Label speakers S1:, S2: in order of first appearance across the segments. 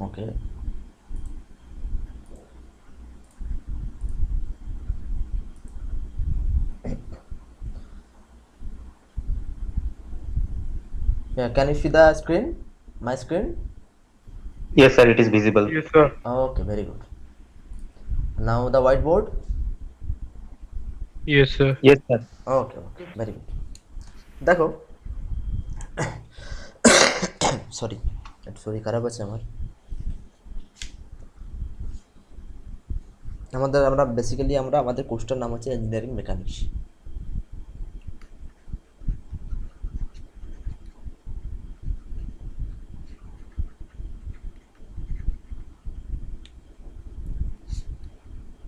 S1: Okay. Yeah, can you see the screen? My screen?
S2: Yes, sir, it is visible.
S3: Yes, sir.
S1: Okay, very good. Now the whiteboard?
S3: Yes, sir.
S2: Yes, sir.
S1: Okay, okay, very good. দেখো, sorry, একটু শরীর খারাপ আছে আমার। আমরা basically আমাদের কোর্সটার নাম হচ্ছে ইঞ্জিনিয়ারিং মেকানিক্স।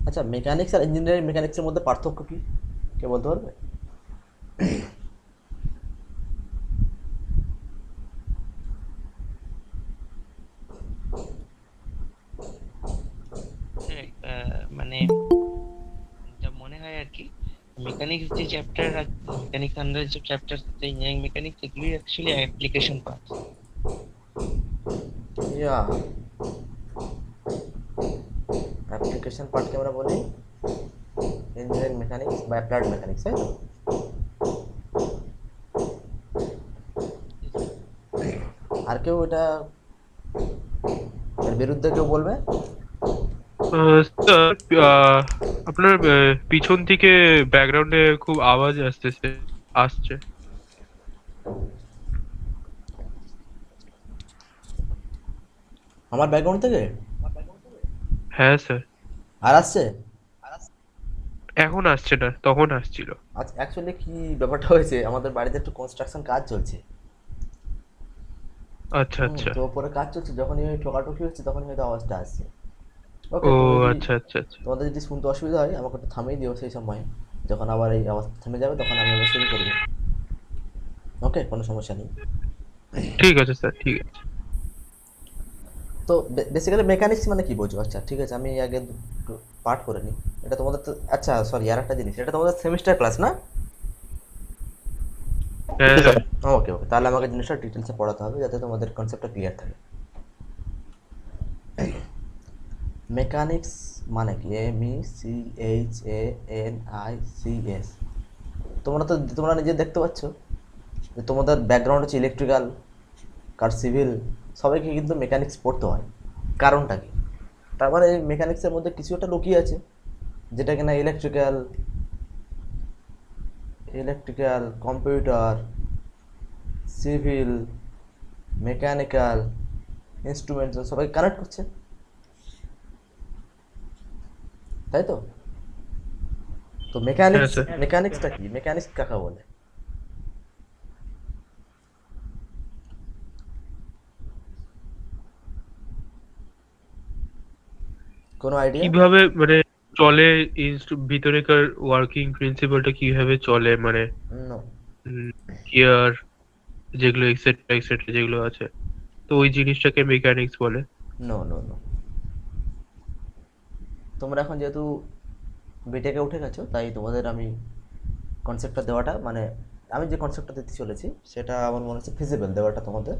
S1: আচ্ছা, মেকানিক্স আর ইঞ্জিনিয়ারিং মেকানিক্সের মধ্যে পার্থক্য কি কে বলতে পারবে?
S4: স্যার মানে যা মনে হয় আর কি, মেকানিক্স যে চ্যাপ্টার মেকানিক্স আন্ডার যে চ্যাপ্টার আছে ইঞ্জিনিয়ারিং মেকানিক্স, এগুলি অ্যাকচুয়ালি অ্যাপ্লিকেশন পার্ট।
S1: ইয়া, অ্যাপ্লিকেশন পার্টকে আমরা বলি ইঞ্জিনিয়ারিং মেকানিক্স বা অ্যাপ্লাইড মেকানিক্স, তাই তো? আর কেউ এটা এর বিরুদ্ধে কেউ বলবে?
S3: স্যার, আপনার পিছন থেকে ব্যাকগ্রাউন্ডে খুব আওয়াজ আসছে।
S1: আমার ব্যাকগ্রাউন্ড থেকে
S3: হ্যাঁ স্যার,
S1: আর আসছে?
S3: এখন আসছে না, তখন আসছিল।
S1: আচ্ছা, অ্যাকচুয়ালি কি ব্যাপারটা হয়েছে, আমাদের বাড়িতে একটু কনস্ট্রাকশন কাজ চলছে।
S3: আচ্ছা আচ্ছা।
S1: তো ওপরে কাজ চলছে, যখনই ওই ঠোকাঠুকি হচ্ছে তখনই হয়তো আওয়াজটা আসছে। ওকে,
S3: ও
S1: তুমি যদি
S3: আচ্ছা আচ্ছা আচ্ছা।
S1: তোমাদের যদি শুনতে অসুবিধা হয় আমাকে একটু থামিয়ে দিও সেই সময়। যখন আবার এই আওয়াজ থেমে যাবে তখন আমি আবার শুরু করবো। ওকে, কোনো সমস্যা নেই।
S3: ঠিক আছে স্যার, ঠিক আছে।
S1: তো বেসিক্যালি মেকানিক্স মানে কি বোঝো? আচ্ছা ঠিক আছে, আমি আগে পার্ট করে নিই। এটা তোমাদের তো, আচ্ছা সরি, আর একটা জিনিস, এটা তোমাদের সেমিস্টার ক্লাস না?
S3: হ্যাঁ
S2: Yes,
S3: হ্যাঁ।
S2: sir.
S1: ওকে ওকে, তাহলে আমাকে জিনিসটা ডিটেলসে পড়াতে হবে যাতে তোমাদের কনসেপ্টটা ক্লিয়ার থাকে। মেকানিক্স মানে কি? MECHANICS। তোমরা নিজে দেখতে পাচ্ছ যে তোমাদের ব্যাকগ্রাউন্ড হচ্ছে ইলেকট্রিক্যাল, কার সিভিল, সবাইকে কিন্তু মেকানিক্স পড়তে হয়। কারণটা কি? তার মানে এই মেকানিক্সের মধ্যে কিছু একটা লুকিয়ে আছে, যেটা কিনা electrical, computer, civil, mechanical, instruments সবাই কানেক্ট করছে, তাই তো? তো
S3: হ্যাঁ
S1: মেকানিক্স,
S3: স্যার।
S1: মেকানিক্সটা কি? মেকানিক্স কাকে বলে? কোনো আইডিয়া?
S3: কিভাবে মানে চলে, ভিতরেকার ওয়ার্কিং প্রিন্সিপালটা কিভাবে চলে, মানে
S1: নো,
S3: গিয়ার যেগুলো এক্সেট্রা এক্সেট্রা যেগুলো আছে, তো ওই জিনিসটাকে মেকানিক্স বলে।
S1: No, no, no. তোমরা এখন যেহেতু বিটেকে উঠে গেছো তাই তোমাদের আমি কনসেপ্টটা দেওয়াটা, মানে আমি যে কনসেপ্টটা দিতে চলেছি সেটা আমার মনে হচ্ছে ফিজিবল দেওয়াটা তোমাদের,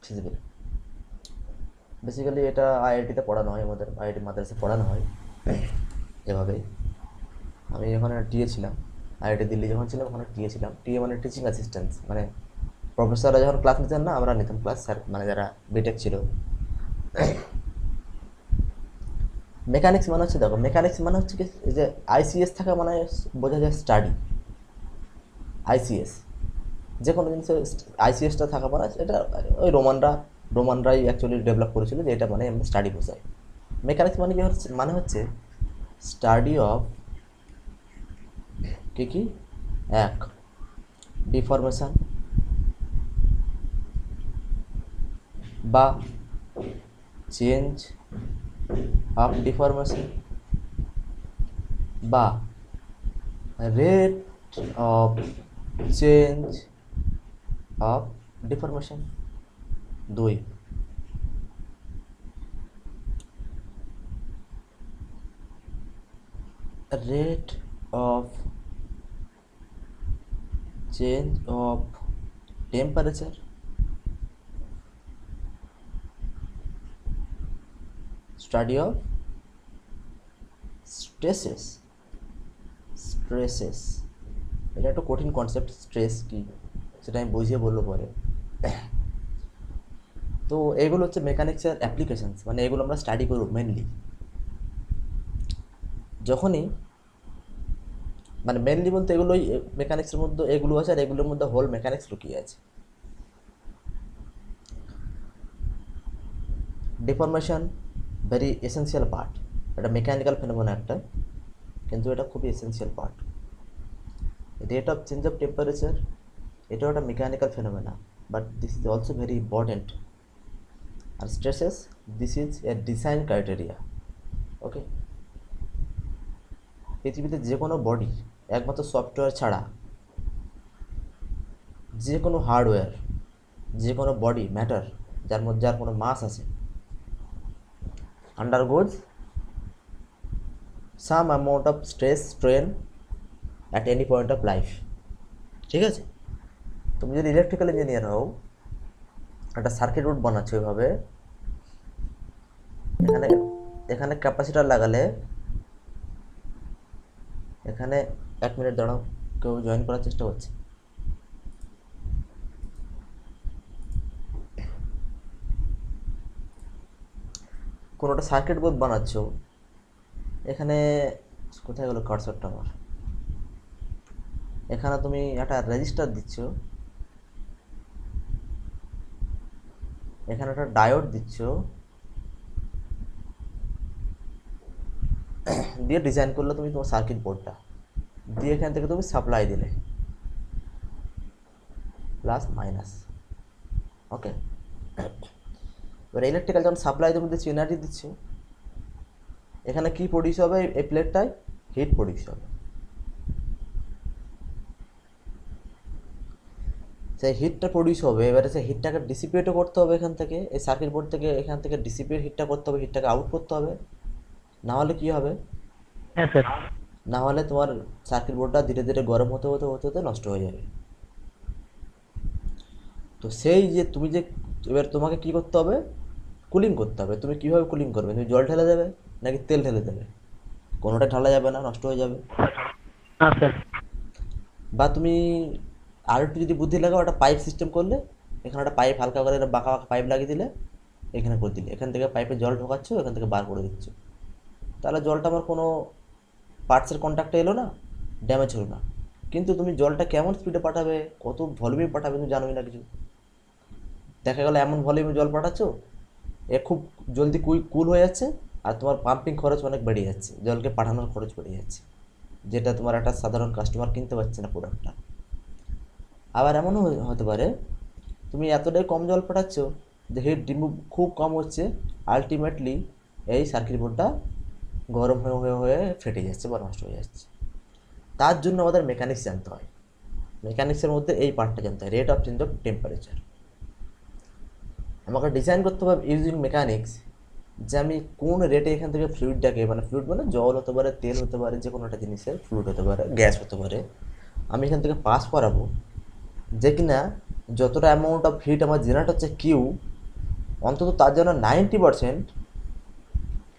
S1: ফিজিবল। বেসিক্যালি এটা আইআইটিতে পড়ানো হয়, আমাদের আইআইটি মাদ্রাসে পড়ানো হয় এভাবেই। আমি যখন টিএ ছিলাম, আইআইটি দিল্লি যখন ছিলাম ওখানে টিএ ছিলাম। টিএ মানে টিচিং অ্যাসিস্ট্যান্ট, মানে প্রফেসররা যখন ক্লাস নিতেন না, আমরা নিতাম ক্লাস, স্যার মানে যারা বিটেক ছিল। মেকানিক্স মানে হচ্ছে, দেখো মেকানিক্স মানে হচ্ছে কি, এই যে আইসিএস থাকা মানে বোঝা যায় স্টাডি। আইসিএস, যে কোনো জিনিসের আইসিএসটা থাকা মানে এটা ওই রোমানরাই অ্যাকচুয়ালি ডেভেলপ করেছিল যে এটা মানে স্টাডি বোঝায়। মেকানিক্স মানে কি হচ্ছে, মানে হচ্ছে স্টাডি অফ কি কি, এক, ডিফরমেশন বা চেঞ্জ অফ ডিফরমেশন বা rate of change of deformation. দুই, rate of change of temperature study of stresses. Stresses এটা একটা কঠিন কনসেপ্ট, স্ট্রেস কি সেটা আমি বুঝিয়ে বলবো পরে। তো এগুলো হচ্ছে মেকানিক্সের অ্যাপ্লিকেশনস, মানে এগুলো আমরা স্টাডি করব মেনলি যখনই, মানে মেনলি বলতে এগুলোই মেকানিক্সের মধ্যে এগুলো আছে, আর এগুলোর মধ্যে হোল মেকানিক্স লুকিয়ে আছে। ডিফরমেশন ভেরি এসেন্সিয়াল পার্ট, এটা মেকানিক্যাল ফেনোমেনা একটা, কিন্তু এটা খুবই essential part. Rate of change of temperature এটাও একটা mechanical phenomena, but this is also very important. আর stresses, this is a design criteria. Okay, পৃথিবীতে যে কোনো বডি একমাত্র সফটওয়্যার ছাড়া, যে কোনো হার্ডওয়্যার, যে কোনো বডি ম্যাটার যার মধ্যে যার কোনো মাস আছে, undergoes some amount of stress strain at any point of life। ঠিক আছে, তুমি যদি ইলেকট্রিক্যাল ইঞ্জিনিয়ার হও, একটা সার্কিট বোর্ড বানাচ্ছো এভাবে, এখানে এখানে ক্যাপাসিটার লাগালে, এখানে 1 মিনিট দাঁড়াও, কেউ জয়েন করার চেষ্টা করছে। কোনো একটা সার্কিট বোর্ড বানাচ্ছো, এখানে কোথায় গেলো কার্সরটা আমার, এখানে তুমি একটা রেজিস্টার দিচ্ছ, এখানে একটা ডায়োড দিচ্ছ, দিয়ে ডিজাইন করলে তুমি তোমার সার্কিট বোর্ডটা, দিয়ে এখান থেকে তুমি সাপ্লাই দিলে প্লাস মাইনাস। ওকে, এবার ইলেকট্রিক্যাল যখন সাপ্লাই তুমি দিচ্ছ, এনার্জি দিচ্ছ, এখানে কি প্রডিউস হবে, এই প্লেটটায় হিট প্রডিউস হবে। সেই হিটটা প্রডিউস হবে, এবারে সেই হিটটাকে ডিসিপেটও করতে হবে এখান থেকে, এই সার্কিট বোর্ড থেকে, এখান থেকে ডিসিপেট হিটটা করতে হবে, হিটটাকে আউট করতে হবে। না হলে কি হবে,
S5: হ্যাঁ স্যার।
S1: না হলে তোমার সার্কিট বোর্ডটা ধীরে ধীরে গরম হতে হতে হতে হতে নষ্ট হয়ে যাবে। তো সেই যে তুমি যে, এবার তোমাকে কি করতে হবে, কুলিং করতে হবে। তুমি কীভাবে কুলিং করবে, তুমি জল ঢেলে দেবে নাকি তেল ঢেলে দেবে? কোনোটা ঢালা যাবে না, নষ্ট হয়ে যাবে।
S5: হ্যাঁ স্যার।
S1: বা তুমি আর একটু যদি বুদ্ধি লাগাও, একটা পাইপ সিস্টেম করলে, এখানে একটা পাইপ হালকা করে একটা বাঁকা বাঁকা পাইপ লাগিয়ে দিলে, এখানে করে দিলে, এখান থেকে পাইপে জল ঢোকাচ্ছ, এখান থেকে বার করে দিচ্ছ, তাহলে জলটা আমার কোনো পার্টসের কন্ট্যাক্টে এলো না, ড্যামেজ হলো না। কিন্তু তুমি জলটা কেমন স্পিডে পাঠাবে, কত ভলিউমে পাঠাবে, তুমি জানোই না কিছু। দেখা গেলো এমন ভলিউমে জল পাঠাচ্ছ, এ খুব জলদি কুল হয়ে যাচ্ছে, আর তোমার পাম্পিং খরচ অনেক বেড়ে যাচ্ছে, জলকে পাঠানোর খরচ বেড়ে যাচ্ছে, যেটা তোমার একটা সাধারণ কাস্টমার কিনতে পারছে না প্রোডাক্টটা। আবার এমনও হতে পারে তুমি এতটাই কম জল পাঠাচ্ছ যে হিট রিমুভ খুব কম হচ্ছে, আলটিমেটলি এই সার্কিট বোর্ডটা গরম হয়ে হয়ে হয়ে ফেটে যাচ্ছে বা নষ্ট হয়ে যাচ্ছে। তার জন্য আমাদের মেকানিক্স জানতে হয়। মেকানিক্সের মধ্যে এই পার্টটা জানতে হয়, rate of change of temperature. আমাকে ডিজাইন করতে হবে ইউজিং মেকানিক্স, যে আমি কোন রেটে এখান থেকে ফ্লুইডটাকে, মানে ফ্লুইড মানে জল হতে পারে, তেল হতে পারে, যে কোনো একটা জিনিসের ফ্লুইড হতে পারে, গ্যাস হতে পারে, আমি এখান থেকে পাস করাবো, যে কিনা যতটা অ্যামাউন্ট অফ হিট আমার জেনারেট হচ্ছে কিউ, অন্তত তার জন্য 90%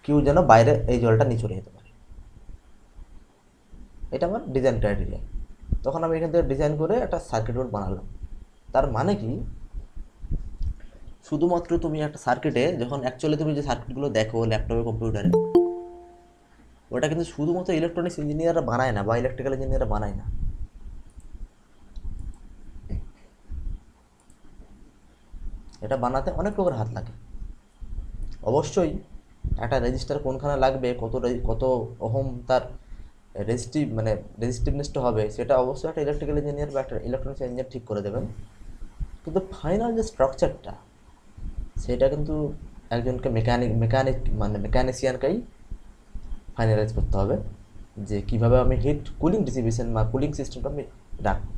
S1: কিউ যেন বাইরে এই জলটা নিয়ে চলে যেতে পারে। এটা আমার ডিজাইন ক্রাইটেরিয়া। তখন আমি এখান থেকে ডিজাইন করে একটা সার্কিট বোর্ড বানালাম। তার মানে কি, শুধুমাত্র তুমি একটা সার্কিটে যখন অ্যাকচুয়ালি তুমি যে সার্কিটগুলো দেখো ল্যাপটপে, কম্পিউটারে, ওটা কিন্তু শুধুমাত্র ইলেকট্রনিক্স ইঞ্জিনিয়াররা বানায় না, বা ইলেকট্রিক্যাল ইঞ্জিনিয়াররা বানায় না। এটা বানাতে অনেক লোকের হাত লাগে। অবশ্যই একটা রেজিস্টার কোনখানে লাগবে, কত ওহম তার রেজিস্টিভনেসটা হবে, সেটা অবশ্যই একটা ইলেকট্রিক্যাল ইঞ্জিনিয়ার বা একটা ইলেকট্রনিক্স ইঞ্জিনিয়ার ঠিক করে দেবেন। কিন্তু ফাইনাল যে স্ট্রাকচারটা, সেটা কিন্তু একজনকে মেকানিশিয়ানকেই ফাইনালাইজ করতে হবে, যে কীভাবে আমি হিট কুলিং ডিস্ট্রিবিউশন বা কুলিং সিস্টেমটা আমি রাখবো।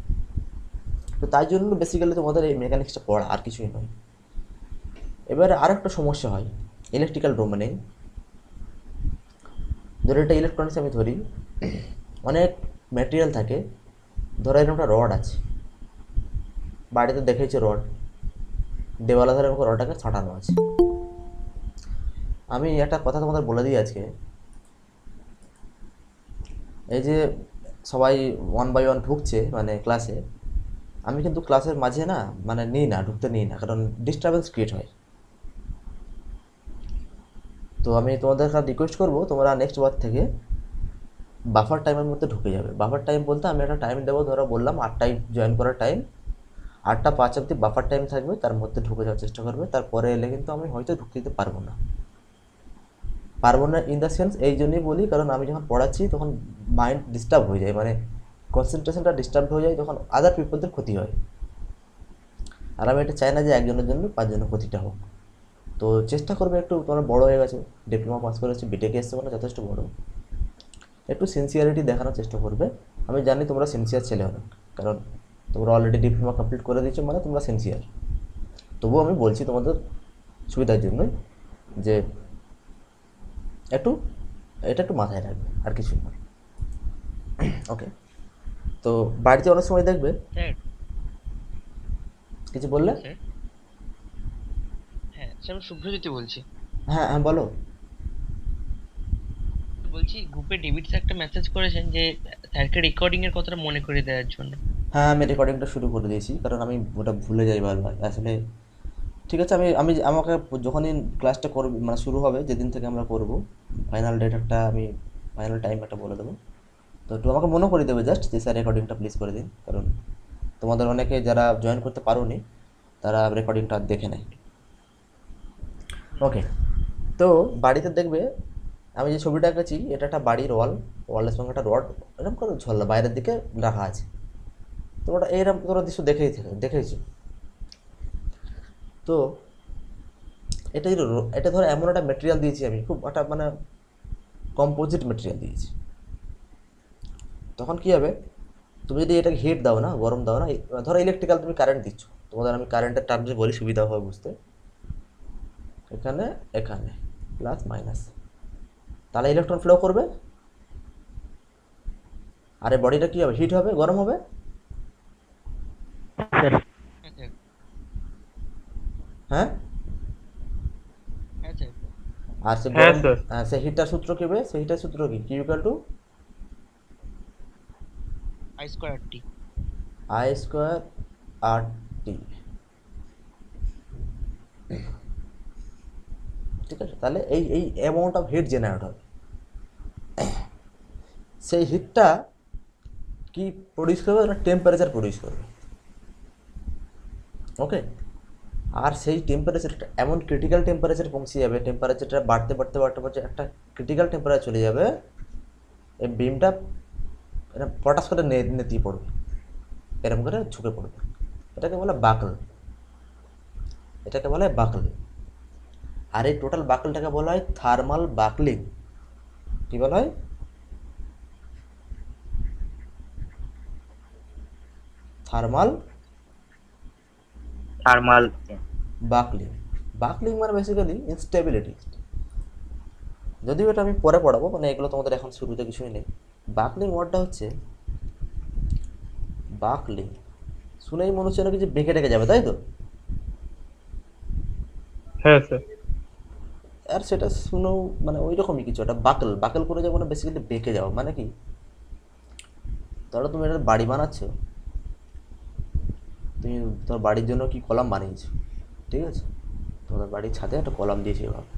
S1: তো তাই জন্য বেসিক্যালি তোমাদের এই মেকানিক্সটা পড়া, আর কিছুই নয়। এবারে আর একটা সমস্যা হয় ইলেকট্রিক্যাল ডোমেনে। ধরো এটা ইলেকট্রনিক্স আমি ধরি, অনেক ম্যাটেরিয়াল থাকে, ধরো এরকম একটা রড আছে, বাড়িতে দেখেছি রড, দেওয়ালা ধারে রডটাকে ছাটানো আছে। আমি একটা কথা তোমাদের বলে দিই আজকে, এই যে সবাই 1 by 1 ঢুকছে মানে ক্লাসে, আমি কিন্তু ক্লাসের মাঝে না মানে নিই না, ঢুকতে নিই না, কারণ ডিস্টারবেন্স ক্রিয়েট হয়। তো আমি তোমাদের কাছে রিকোয়েস্ট করবো, তোমরা নেক্সট বার থেকে বাফার টাইমের মধ্যে ঢুকে যাবে। বাফার টাইম বলতে আমি একটা টাইম দেবো, ধরো বললাম 8টায় জয়েন করার টাইম, 8টা 5 অবধি বাফার টাইম থাকবে, তার মধ্যে ঢুকে যাওয়ার চেষ্টা করবে। তারপরে এলে কিন্তু আমি হয়তো ঢুকতে দিতে পারবো না। পারবো না ইন দ্য সেন্স এই জন্যই বলি, কারণ আমি যখন পড়াচ্ছি তখন মাইন্ড ডিস্টার্ব হয়ে যায়, মানে কনসেন্ট্রেশনটা ডিস্টার্ব হয়ে যায়, তখন আদার পিপলদের ক্ষতি হয়। আর আমি এটা চাই না যে একজনের জন্য 5 জনের ক্ষতিটা হোক। তো চেষ্টা করবে একটু, তোমরা বড় হয়ে গেছো, ডিপ্লোমা পাস করেছো, বিটেকে এসছো, মানে যথেষ্ট বড়, একটু সিনসিয়ারিটি দেখানোর চেষ্টা করবে। আমি জানি তোমরা সিনসিয়ার ছেলে অনেক, কারণ তোমরা অলরেডি ডিপ্লোমা কমপ্লিট করে দিয়েছো, মানে তোমরা সিনসিয়ার। তবুও আমি বলছি তোমাদের সুবিধার জন্যই যে একটু এটা একটু মাথায় রাখবে, আর কিছু না। ওকে, তো বাড়িতে অনেক সময় দেখবে,
S4: স্যার
S1: কিছু বললে?
S4: স্যার হ্যাঁ স্যার, আমি শুভ্রজ্যোতি বলছি।
S1: হ্যাঁ হ্যাঁ বলো।
S4: বলছি গ্রুপে ডেভিড স্যার একটা মেসেজ করেছেন যে স্যারকে রেকর্ডিং এর কথাটা মনে করে দেওয়ার জন্য।
S1: হ্যাঁ আমি রেকর্ডিংটা শুরু করে দিয়েছি, কারণ আমি ওটা ভুলে যাই বারবার আসলে। ঠিক আছে, আমি আমি আমাকে যখনই ক্লাসটা করবে মানে শুরু হবে, যেদিন থেকে আমরা করব, ফাইনাল ডেট একটা আমি ফাইনাল টাইম একটা বলে দেবো। তো একটু আমাকে মনে করে দেবে জাস্ট যে স্যার রেকর্ডিংটা প্লিজ করে দিন, কারণ তোমাদের অনেকে যারা জয়েন করতে পারোনি তারা রেকর্ডিংটা দেখে নেয়। ওকে, তো বাড়িতে দেখবে আমি যে ছবিটা এঁকেছি, এটা একটা বাড়ির ওয়ালের সঙ্গে একটা রড এরকম করে ঝোলা বাইরের দিকে রাখা আছে। তোমরা এইরকম তোমরা দৃশ্য দেখেইছো। তো এটা যদি এটা ধরো এমন একটা মেটেরিয়াল দিয়েছি আমি, খুব একটা মানে কম্পোজিট মেটেরিয়াল দিয়েছি, তখন কী হবে, তুমি যদি এটাকে হিট দাও না, গরম দাও না, ধরো ইলেকট্রিক্যাল তুমি কারেন্ট দিচ্ছ, তোমাদের আমি কারেন্টের টার্মে বলি সুবিধা হবে বুঝতে, এখানে এখানে প্লাস মাইনাস, তাহলে ইলেকট্রন ফ্লো করবে, আর এই বডিটা কী হবে, হিট হবে, গরম হবে।
S5: স্যার
S4: হ্যাঁ স্যার।
S1: হ্যাঁ,
S4: হ্যাঁ স্যার।
S1: আর সে
S3: হ্যাঁ,
S1: গরম,
S3: স্যার।
S1: হ্যাঁ সে হিটটার সূত্র কী হবে, সেই হিটার সূত্র কি ইকুয়াল টু
S4: I²RT।
S1: I²RT। ঠিক আছে, তাহলে এই এই অ্যামাউন্ট অফ হিট জেনারেট হবে। সেই হিটটা কি প্রডিউস করবে, না টেম্পারেচার প্রডিউস করবে। ওকে, আর সেই টেম্পারেচারটা এমন ক্রিটিক্যাল টেম্পারেচার পৌঁছে যাবে, টেম্পারেচারটা বাড়তে বাড়তে বাড়তে বাড়তে একটা ক্রিটিক্যাল টেম্পারেচার চলে যাবে, এই বিমটা এটা পটাশ করে নেতিয়ে পড়বে, এরকম করে ঝুঁকে পড়বে। এটাকে বলে বাকল, এটাকে বলে বাকল। আর এই টোটাল বাকলটাকে বলা হয় থার্মাল বাকলিং। কী বলা হয়? Thermal
S2: Thermal.
S1: বাকলিং। বাকলিং মানে বেসিক্যালি ইনস্টেবিলিটি। যদিও এটা আমি পরে পড়াবো, মানে এগুলো তোমাদের এখন শুরুতে কিছুই নেই। বাকলিং ওয়ার্ডটা হচ্ছে, বাকলিং শুনেই মনে হচ্ছে না কিছু বেঁকে টেকে যাবে, তাই তো?
S3: হ্যাঁ স্যার।
S1: আর সেটা শুনেও মানে ওই রকমই কিছু একটা বাকল বাকল করে যাবো না, বেসিক্যালি বেঁকে যাও মানে কি, ধরো তুমি একটা বাড়ি বানাচ্ছো, তুমি তোমার বাড়ির জন্য কি কলাম বানিয়েছো, ঠিক আছে, তোমাদের বাড়ির ছাদে একটা কলাম দিয়েছি, এভাবে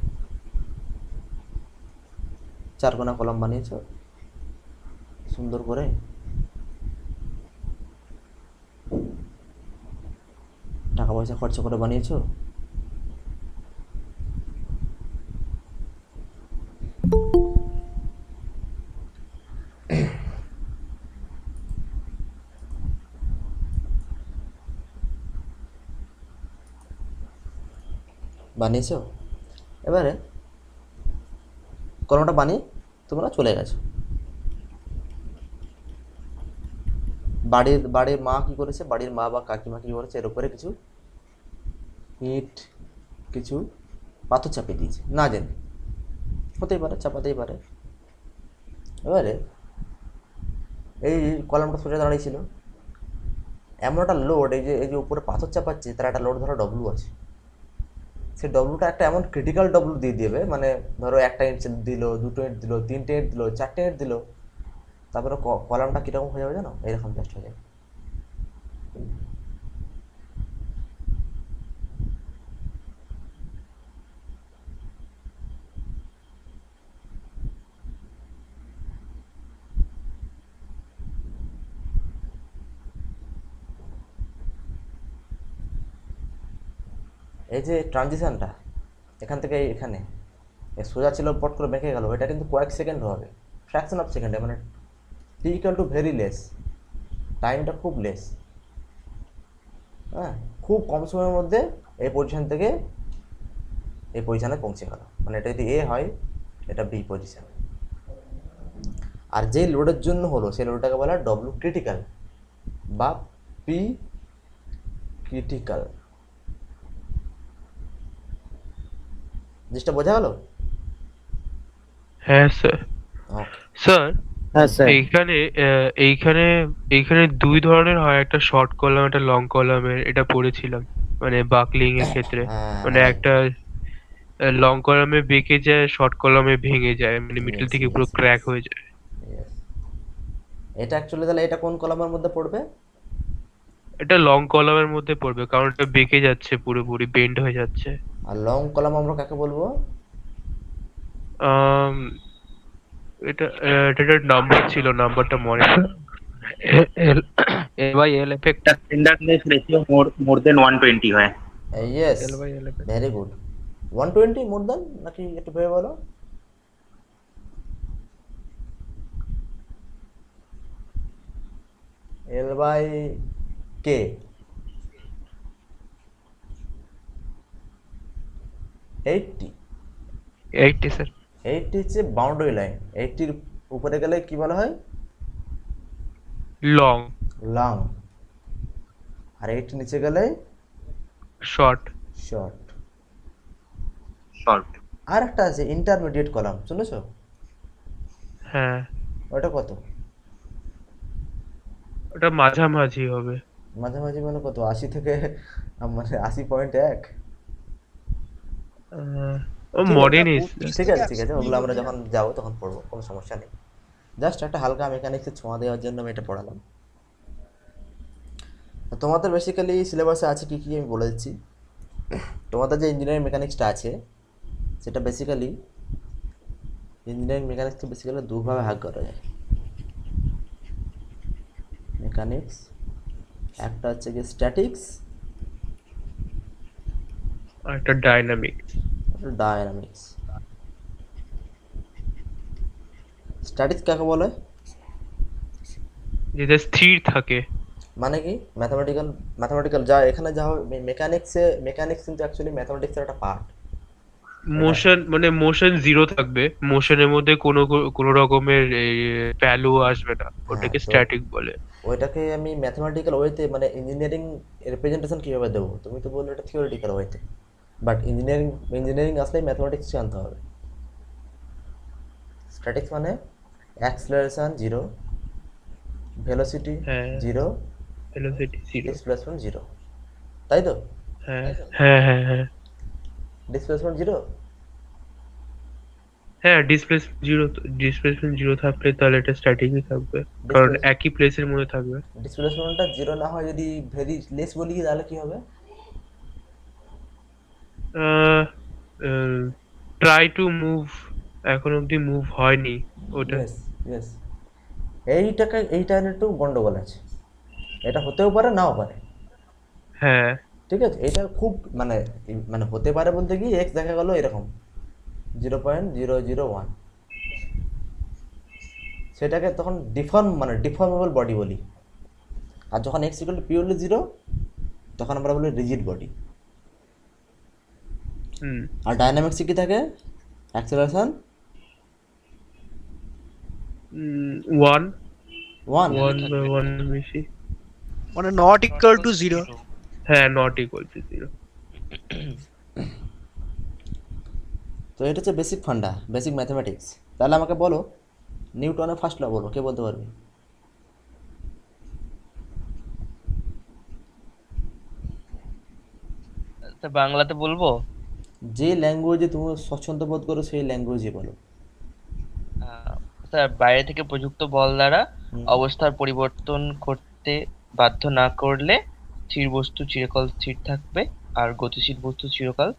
S1: 4 কোনা কলাম বানিয়েছো সুন্দর করে, টাকা পয়সা খরচা করে বানিয়েছো। বানিয়েছো, এবারে কলমটা বানিয়ে তোমরা চলে গেছো। বাড়ির মা কী করেছে, বাড়ির মা বা কাকিমা কী করেছে, এর উপরে কিছু ইট, কিছু পাথর চাপিয়ে দিয়েছে, না জেনে, হতেই পারে, চাপাতেই পারে। এবারে এই কলমটা সোজা দাঁড়িয়েছিল, এমন একটা লোড, এই যে উপরে পাথর চাপাচ্ছে, তার একটা লোড ধরো ডব্লু আছে, সে ডব্লুটা একটা এমন ক্রিটিক্যাল ডব্লু দিয়ে দেবে, মানে ধরো একটা ইঞ্চ দিল, দুটো ইঞ্চ দিল, তিনটে ইঞ্চ দিল, চারটে ইঞ্চ দিল, তারপরে কলামটা কীরকম হয়ে যাবে জানো, এরকম জাস্ট হয়ে যাবে। এই যে ট্রানজিশনটা এখান থেকে এখানে সোজা ছিল, পট করে বেঁকে গেল, এটা কিন্তু কয়েক সেকেন্ড হবে, ফ্র্যাকশন অফ সেকেন্ডে, মানে টি ইকুয়াল টু ভেরি লেস, টাইমটা খুব লেস। হ্যাঁ, খুব কম সময়ের মধ্যে এই পজিশন থেকে এই পজিশানে পৌঁছে গেল, মানে এটা যদি এ হয় এটা বি পজিশন। আর যে লোডের জন্য হলো সেই লোডটাকে বলা হয় ডব্লু ক্রিটিক্যাল বা পি ক্রিটিক্যাল। জিনিসটা বোঝা গেল?
S3: হ্যাঁ স্যার।
S1: ওকে।
S3: স্যার
S5: হ্যাঁ স্যার।
S3: এইখানে এইখানে এইখানে দুই ধরনের হয়, একটা শর্ট কলাম একটা লং কলামের, এটা পড়েছিলাম মানে বাকলিং এর ক্ষেত্রে।
S1: হ্যাঁ,
S3: মানে
S1: রাইট।
S3: একটা লং কলামে বেঁকে যায়, শর্ট কলামে ভেঙে যায়, মানে মিডল
S1: ইয়েস,
S3: থেকে পুরো
S1: ইয়েস,
S3: ক্র্যাক হয়ে যায়।
S1: ইয়েস। এটা অ্যাকচুয়ালি তাহলে এটা কোন কলামের মধ্যে পড়বে?
S3: এটা লং কলামের মধ্যে পড়বে, কারণ এটা বেঁকে যাচ্ছে, পুরোপুরি বেন্ড হয়ে যাচ্ছে।
S1: আর লং কলাম আমরা কাকে বলবো?
S3: আম, এটা একটা নাম্বার ছিল, নাম্বারটা মনে নেই। L L by L effect.
S2: The slenderness ratio more than 120 হয়।
S1: Yes,
S3: L by L effect.
S1: Very good. 120 more than, নাকি একটু ভেবে বলো। L by K? 80।
S3: 80 স্যার।
S1: 80 হচ্ছে বাউন্ডারি লাইন, 80-র উপরে গেলে কি বলা হয়?
S3: লং।
S1: লং। আর 80 নিচে গেলে
S3: শর্ট।
S1: শর্ট।
S2: Short।
S1: আর একটা আছে ইন্টারমিডিয়েট কলাম, শুনেছো?
S3: হ্যাঁ,
S1: ওটা কত?
S3: ওটা মাঝামাঝি হবে।
S1: মাঝামাঝি মানে কত, 80 থেকে মানে 80.1?
S3: ও
S1: ঠিক
S3: মনে
S1: আছে,
S3: নেই।
S1: ঠিক আছে, ঠিক আছে, ওগুলো আমরা যখন যাবো তখন পড়বো, কোনো সমস্যা নেই। জাস্ট একটা হালকা মেকানিক্সের ছোঁয়া দেওয়ার জন্য আমি এটা পড়ালাম। তোমাদের বেসিক্যালি সিলেবাসে আছে কি কি আমি বলে দিচ্ছি। তোমাদের যে ইঞ্জিনিয়ারিং মেকানিক্সটা আছে সেটা বেসিক্যালি ইঞ্জিনিয়ারিং মেকানিক্সকে বেসিক্যালি দুভাবে ভাগ করা যায়। মেকানিক্স একটা হচ্ছে কি স্ট্যাটিক্স,
S3: আর একটা ডাইনামিক।
S1: ডায়নামিক্স। স্ট্যাটিক্স কাকে বলে?
S3: যেটা স্থির থাকে।
S1: মানে কি ম্যাথামেটিক্যাল যা এখানে যা হবে মেকানিক্স কিন্তু অ্যাকচুয়ালি ম্যাথামেটিক্সের একটা পার্ট।
S3: মোশন মানে মোশন জিরো থাকবে, মোশনের মধ্যে কোনো রকমের ভ্যালু আসবে না,
S1: হ্যাঁ,
S3: ওটাকে
S1: তো
S3: স্ট্যাটিক বলে।
S1: ওইটাকে আমি ম্যাথমেটিক্যাল ওয়েতে মানে ইঞ্জিনিয়ারিং রিপ্রেজেন্টেশন কীভাবে দেবো? তুমি তো বললে এটা থিওরিটিক্যাল ওয়েতে, বাট ইঞ্জিনিয়ারিং আসলেই ম্যাথমেটিক্স জানতে হবে। স্ট্যাটিক্স মানে অ্যাক্সিলারেশন জিরো, ভেলোসিটি
S3: হ্যাঁ,
S1: zero,
S3: velocity zero.
S1: Displacement zero, তাই তো?
S3: হ্যাঁ হ্যাঁ হ্যাঁ হ্যাঁ
S1: ডিসপ্লেসমেন্ট জিরো।
S3: হ্যাঁ, ডিসপ্লেসমেন্ট জিরো থাকলে তাহলে এটা স্ট্যাটিকই থাকবে, কারণ একই প্লেসের মধ্যে থাকবে।
S1: ডিসপ্লেসমেন্টটা জিরো না হয় যদি ভেরি লেস বলি তাহলে কি হবে?
S3: ট্রাই টু মুভ, এখন অবধি মুভ হয়নি ওটা।
S1: Yes, yes. এইটা একটু গন্ডগোল আছে, এটা হতেও পারে নাও পারে।
S3: হ্যাঁ।
S1: ঠিক আছে, এটা খুব মানে মানে হতে পারে বলতে কি এক্স দেখা গেল এরকম 0.001, সেটাকে তখন ডিফর্মেবল বডি বলি। আর যখন x equal to purely zero তখন আমরা বলি রিজিড বডি।
S3: হুম।
S1: আর ডায়নামিক্সে কি থাকে? Acceleration
S3: one
S1: one.
S3: One by one বেশি।
S6: মানে নট ইকুয়াল টু জিরো।
S3: হ্যাঁ, নট ইকুয়াল টু জিরো।
S1: তো এটা হচ্ছে বেসিক ফান্ডা, বেসিক ম্যাথমেটিক্স। তাহলে আমাকে বলো নিউটনের ফার্স্ট ল বলো, কে বলতে পারবে?
S4: তা বাংলাতে বলবো?
S1: যে ল্যাঙ্গুয়েজে তুমি স্বচ্ছন্দ বোধ করো সেই ল্যাঙ্গুয়েজে বলো।
S4: স্যার বাইরে থেকে প্রযুক্ত বল দ্বারা
S1: হুম।
S4: অবস্থার পরিবর্তন করতে বাধ্য না করলে স্থির বস্তু চিরকাল স্থির থাকবে আর গতিশীল বস্তু চিরকাল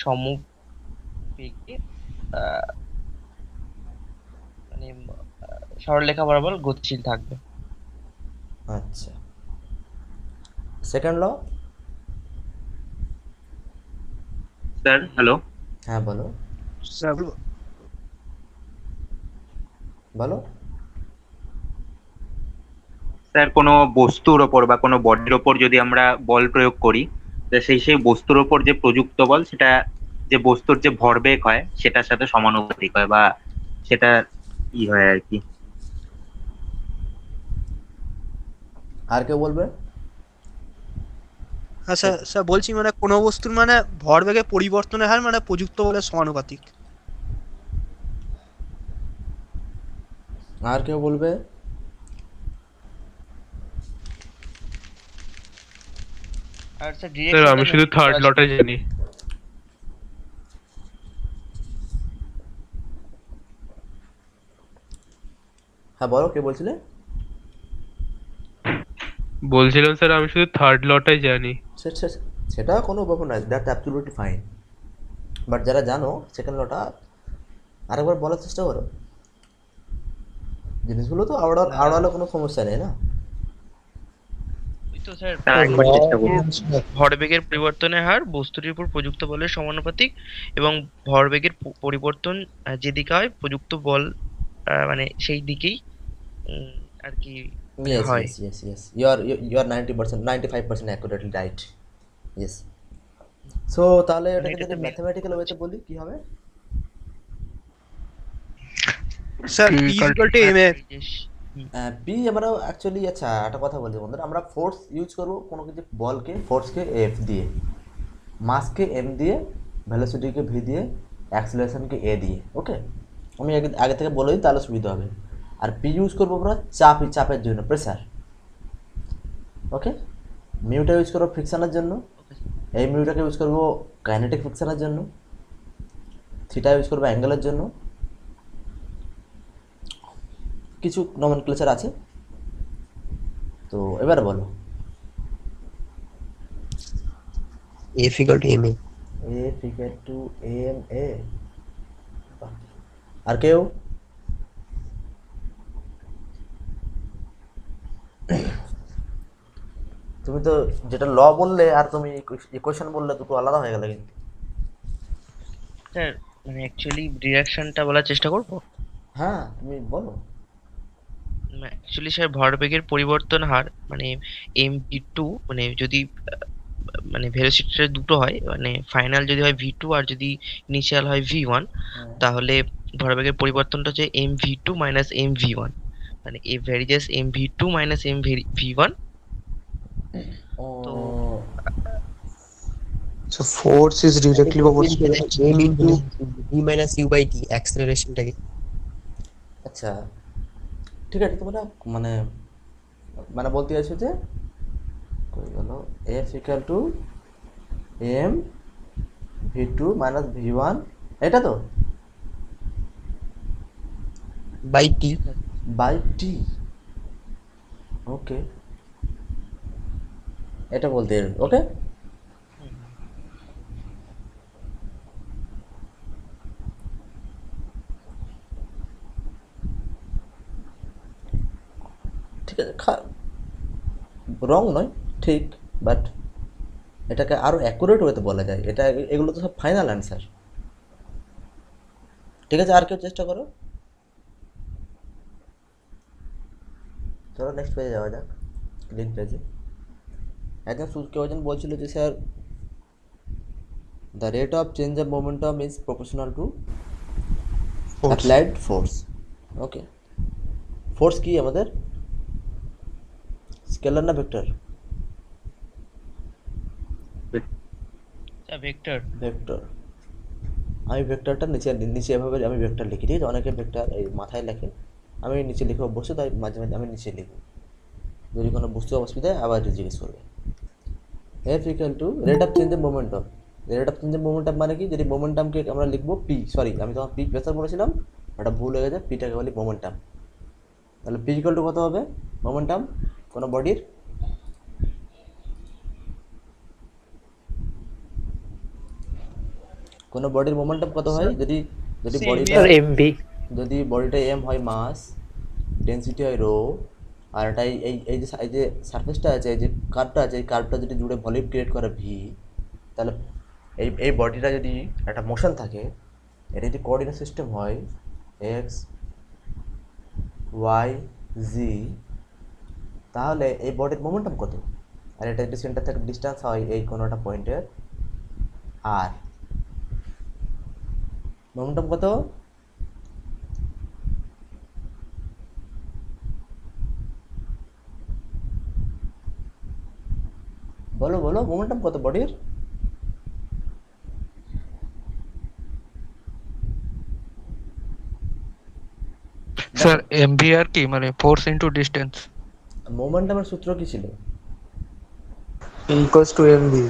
S4: সমবেগে আহ, মানে সরলরেখা বরাবর গতিশীল থাকবে।
S1: আচ্ছা, সেকেন্ড ল।
S2: স্যার হ্যালো,
S1: হ্যাঁ বলো
S6: স্যার বলবো?
S1: বলো।
S2: স্যার কোনো বস্তুর ওপর বা কোনো বডির ওপর যদি আমরা বল প্রয়োগ করি, তো সেই বস্তুর ওপর যে প্রযুক্ত বল সেটা যে বস্তুর যে ভরবেগ হয় সেটার সাথে সমানুপাতিক হয়, বা সেটা ই হয় আর কি।
S1: আর কেউ বলবে?
S6: হ্যাঁ স্যার, স্যার বলছি মানে কোনো বস্তুর মানে ভরবেগের পরিবর্তনের হার মানে প্রযুক্ত বলের সমানুপাতিক।
S1: আর কেউ বলবে?
S4: আর স্যার
S3: স্যার আমি শুধু থার্ড লটাই জানি।
S1: হ্যাঁ বলো, কে বলছিলে?
S3: বলছিলাম স্যার আমি শুধু থার্ড লটাই জানি।
S1: সেটা কোনো ব্যাপার নয়, দ্যাট অ্যাবসলিউটলি ফাইন। বাট যারা জানো সেকেন্ড লটা আরেকবার বলার চেষ্টা করো। জিনিসগুলো তো আওড়ালে কোনো সমস্যা নেই না।
S4: ওই তো স্যার
S2: স্যার একবার চেষ্টা করুন।
S4: ভরবেগের পরিবর্তনের হার বস্তুটির উপর প্রযুক্ত বলের সমানুপাতিক এবং ভরবেগের পরিবর্তন যেদিকে হয় প্রযুক্ত বল মানে সেই দিকেই উম, আর কি
S1: Yes,
S4: হয়।
S1: yes, yes, yes. You are 90%, 95% accurately right. Yes. So তাহলে
S4: মানে
S1: এটাকে
S4: এটা
S1: যদি
S4: তো
S1: ম্যাথমেটিক্যাল ওয়েতে বলি কি হবে?
S6: Sir P equal to M A.
S1: P আমরা অ্যাকচুয়ালি, আচ্ছা একটা কথা বলি বন্ধুরা, আমরা ফোর্স ইউজ করবো কোনো কিছু বলকে, ফোর্সকে F দিয়ে, মাসকে M দিয়ে, ভেলোসিটিকে V দিয়ে, অ্যাক্সিলারেশনকে A দিয়ে। ওকে, আমি আগে আগে থেকে বলে দিই তাহলে সুবিধা হবে। আর P ইউজ করবো আমরা চাপের জন্য, প্রেসার। ওকে, মিউটা ইউজ করবো ফ্রিকশনের জন্য, এই মিউটাকে ইউজ করবো কাইনেটিক ফ্রিকশনের জন্য, থিটা ইউজ করবো অ্যাঙ্গেলের জন্য। কিছু নমেনক্লেচার আছে। তো এবার বলো।
S7: F equal to ma.
S1: F equal to ma। আর কেউ? তুমি তো যেটা ল বললে আর তুমি ইকুয়েশন বললে, দুটো আলাদা হয়ে গেল কিন্তু।
S4: স্যার মানে অ্যাকচুয়ালি ডিরেকশনটা বলার চেষ্টা করব।
S1: হ্যাঁ তুমি বলো।
S4: অ্যাকচুয়ালি স্যার ভরবেগের পরিবর্তন হার মানে mv2 মানে যদি মানে ভেলোসিটিটা দুটো হয় মানে ফাইনাল যদি হয় v2 আর যদি ইনিশিয়াল হয় v1, তাহলে ভরবেগের পরিবর্তনটা হচ্ছে mv2 মাইনাস mv1 মানে a varies as mv2 minus mv1। তো
S7: So force is directly proportional to m into v minus u by t acceleration টাকে।
S1: আচ্ছা ঠিক আছে, তোমরা মানে মানে বলতে চাইছো যে কই গেল, F equal to M v2 minus v1, এটা তো
S7: by t।
S1: By T. Okay, এটা বলতে ওকে। ঠিক আছে, রং নয় ঠিক, বাট এটাকে আরও অ্যাকুরেট ওয়েতে বলা যায়। এটা এগুলো তো সব ফাইনাল অ্যান্সার। ঠিক আছে, আর কেউ চেষ্টা করো। চলো নেক্সট পেজে যাওয়া যাক, ক্লিন পেজে। কেউ একজন বলছিল যে sir the rate of change of momentum is proportional to applied force. Okay, force কি আমাদের স্কেলার না ভেক্টর?
S4: ভেক্টর।
S1: ভেক্টর। আমি ভেক্টরটা নিচে নিচে এভাবে আমি ভেক্টর লিখি, ঠিক আছে? অনেকে ভেক্টর এই মাথায় লেখে, আমি নিচে লিখে অভ্যস্ত, তাই মাঝে মাঝে আমি নিচে লিখব। যদি কোনো বুঝতে অসুবিধা হয় আবার জিজ্ঞেস করবে। F equal two rate of change of momentum. Rate of change of momentum মানে কি, যদি মোমেন্টামকে আমরা লিখবো পি, সরি আমি তখন পি প্রেসার বলেছিলাম, ওটা ভুল হয়ে গেছে, পিটাকে বলি মোমেন্টাম। তাহলে পি ইকুয়াল টু কত হবে মোমেন্টাম কোনো বডির? কোনো বডির মোমেন্টাম কত হয়, যদি যদি বডিটা
S5: স্যার এমভি।
S1: যদি বডিটা এম হয় মাস, ডেন্সিটি হয় রো, আর এটা এই যে সারফেসটা আছে, এই যে কার্ভটা আছে, এই কার্ভটা যদি জুড়ে ভলিউম ক্রিয়েট করে ভি, তাহলে এই বডিটা যদি একটা মোশন থাকে, এটা যদি কোঅর্ডিনেট সিস্টেম হয় এক্স ওয়াই জি, তাহলে এই বডির মোমেন্টাম কত? আর এটা যদি সেন্টার থেকে ডিস্টেন্স হয় এই কোনো একটা পয়েন্টের, আর মোমেন্টাম কত? বলো বলো, মোমেন্টাম কত বডির?
S8: স্যার এমভিআর কি মানে ফোর্স ইনটু ডিসটেন্স?
S1: মোমেন্টামের সূত্র কি ছিল?
S7: Equals to MV.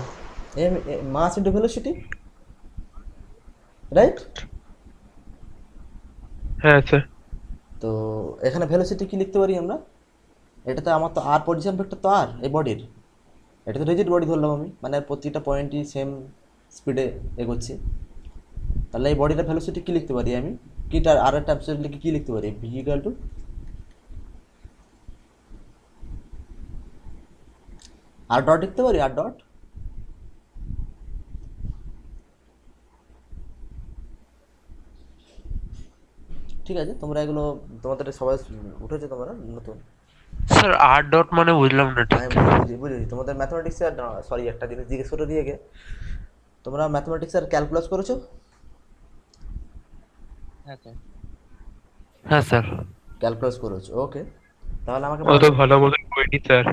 S1: M mass into velocity, right?
S3: হ্যাঁ স্যার।
S1: তো এখানে ভেলোসিটি কি লিখতে পারি আমরা? এটা তো আমার তো আর পজিশন ভেক্টর তো আর এই বডির, এটা তো রিজিড বডি ধরলাম আমি, মানে প্রতিটা পয়েন্টই সেম স্পিডে এগোচ্ছে। তাহলে এই বডিটার ভেলোসিটি কি লিখতে পারি আমি? কিটার আর একটা লিখে কি লিখতে পারি? V equal to R dot লিখতে পারি, আর ডট। ঠিক আছে, তোমরা এগুলো তোমাদের সবাই উঠেছে, তোমরা নতুন।
S3: স্যার আর ডট মানে বুঝলাম না ঠিক।
S1: আমি বুঝেছি তোমাদের ম্যাথমেটিক্সের, সরি একটা জিনিস জিজ্ঞেস করে দিয়ে গে, তোমরা ম্যাথমেটিক্সের ক্যালকুলাস করেছো?
S4: হ্যাঁ স্যার।
S3: হ্যাঁ স্যার।
S1: ক্যালকুলাস করেছো, ওকে। তাহলে আমাকে
S3: অত ভালো মতন করিনি স্যার,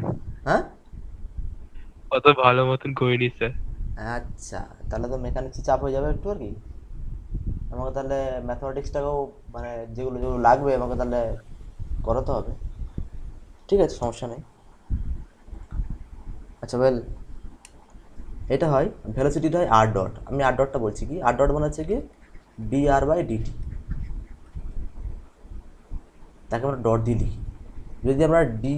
S1: হ্যাঁ,
S3: অত ভালো মতন করিনি স্যার।
S1: আচ্ছা, তাহলে তো মেকানিক্সে চাপ হয়ে যাবে একটু আর কি। আমাকে তাহলে ম্যাথমেটিক্সটাকেও মানে যেগুলো যেগুলো লাগবে আমাকে তাহলে করাতে হবে। ঠিক আছে, সমস্যা নেই। আচ্ছা ওয়েল, এটা হয় ভেলোসিটিটা হয় আর ডট। আমি আর ডটটা বলছি কি, আর ডট মানে হচ্ছে কি ডি আর বাই ডিটি, তাকে আমরা ডট দিয়ে লিখি। যদি আমরা ডি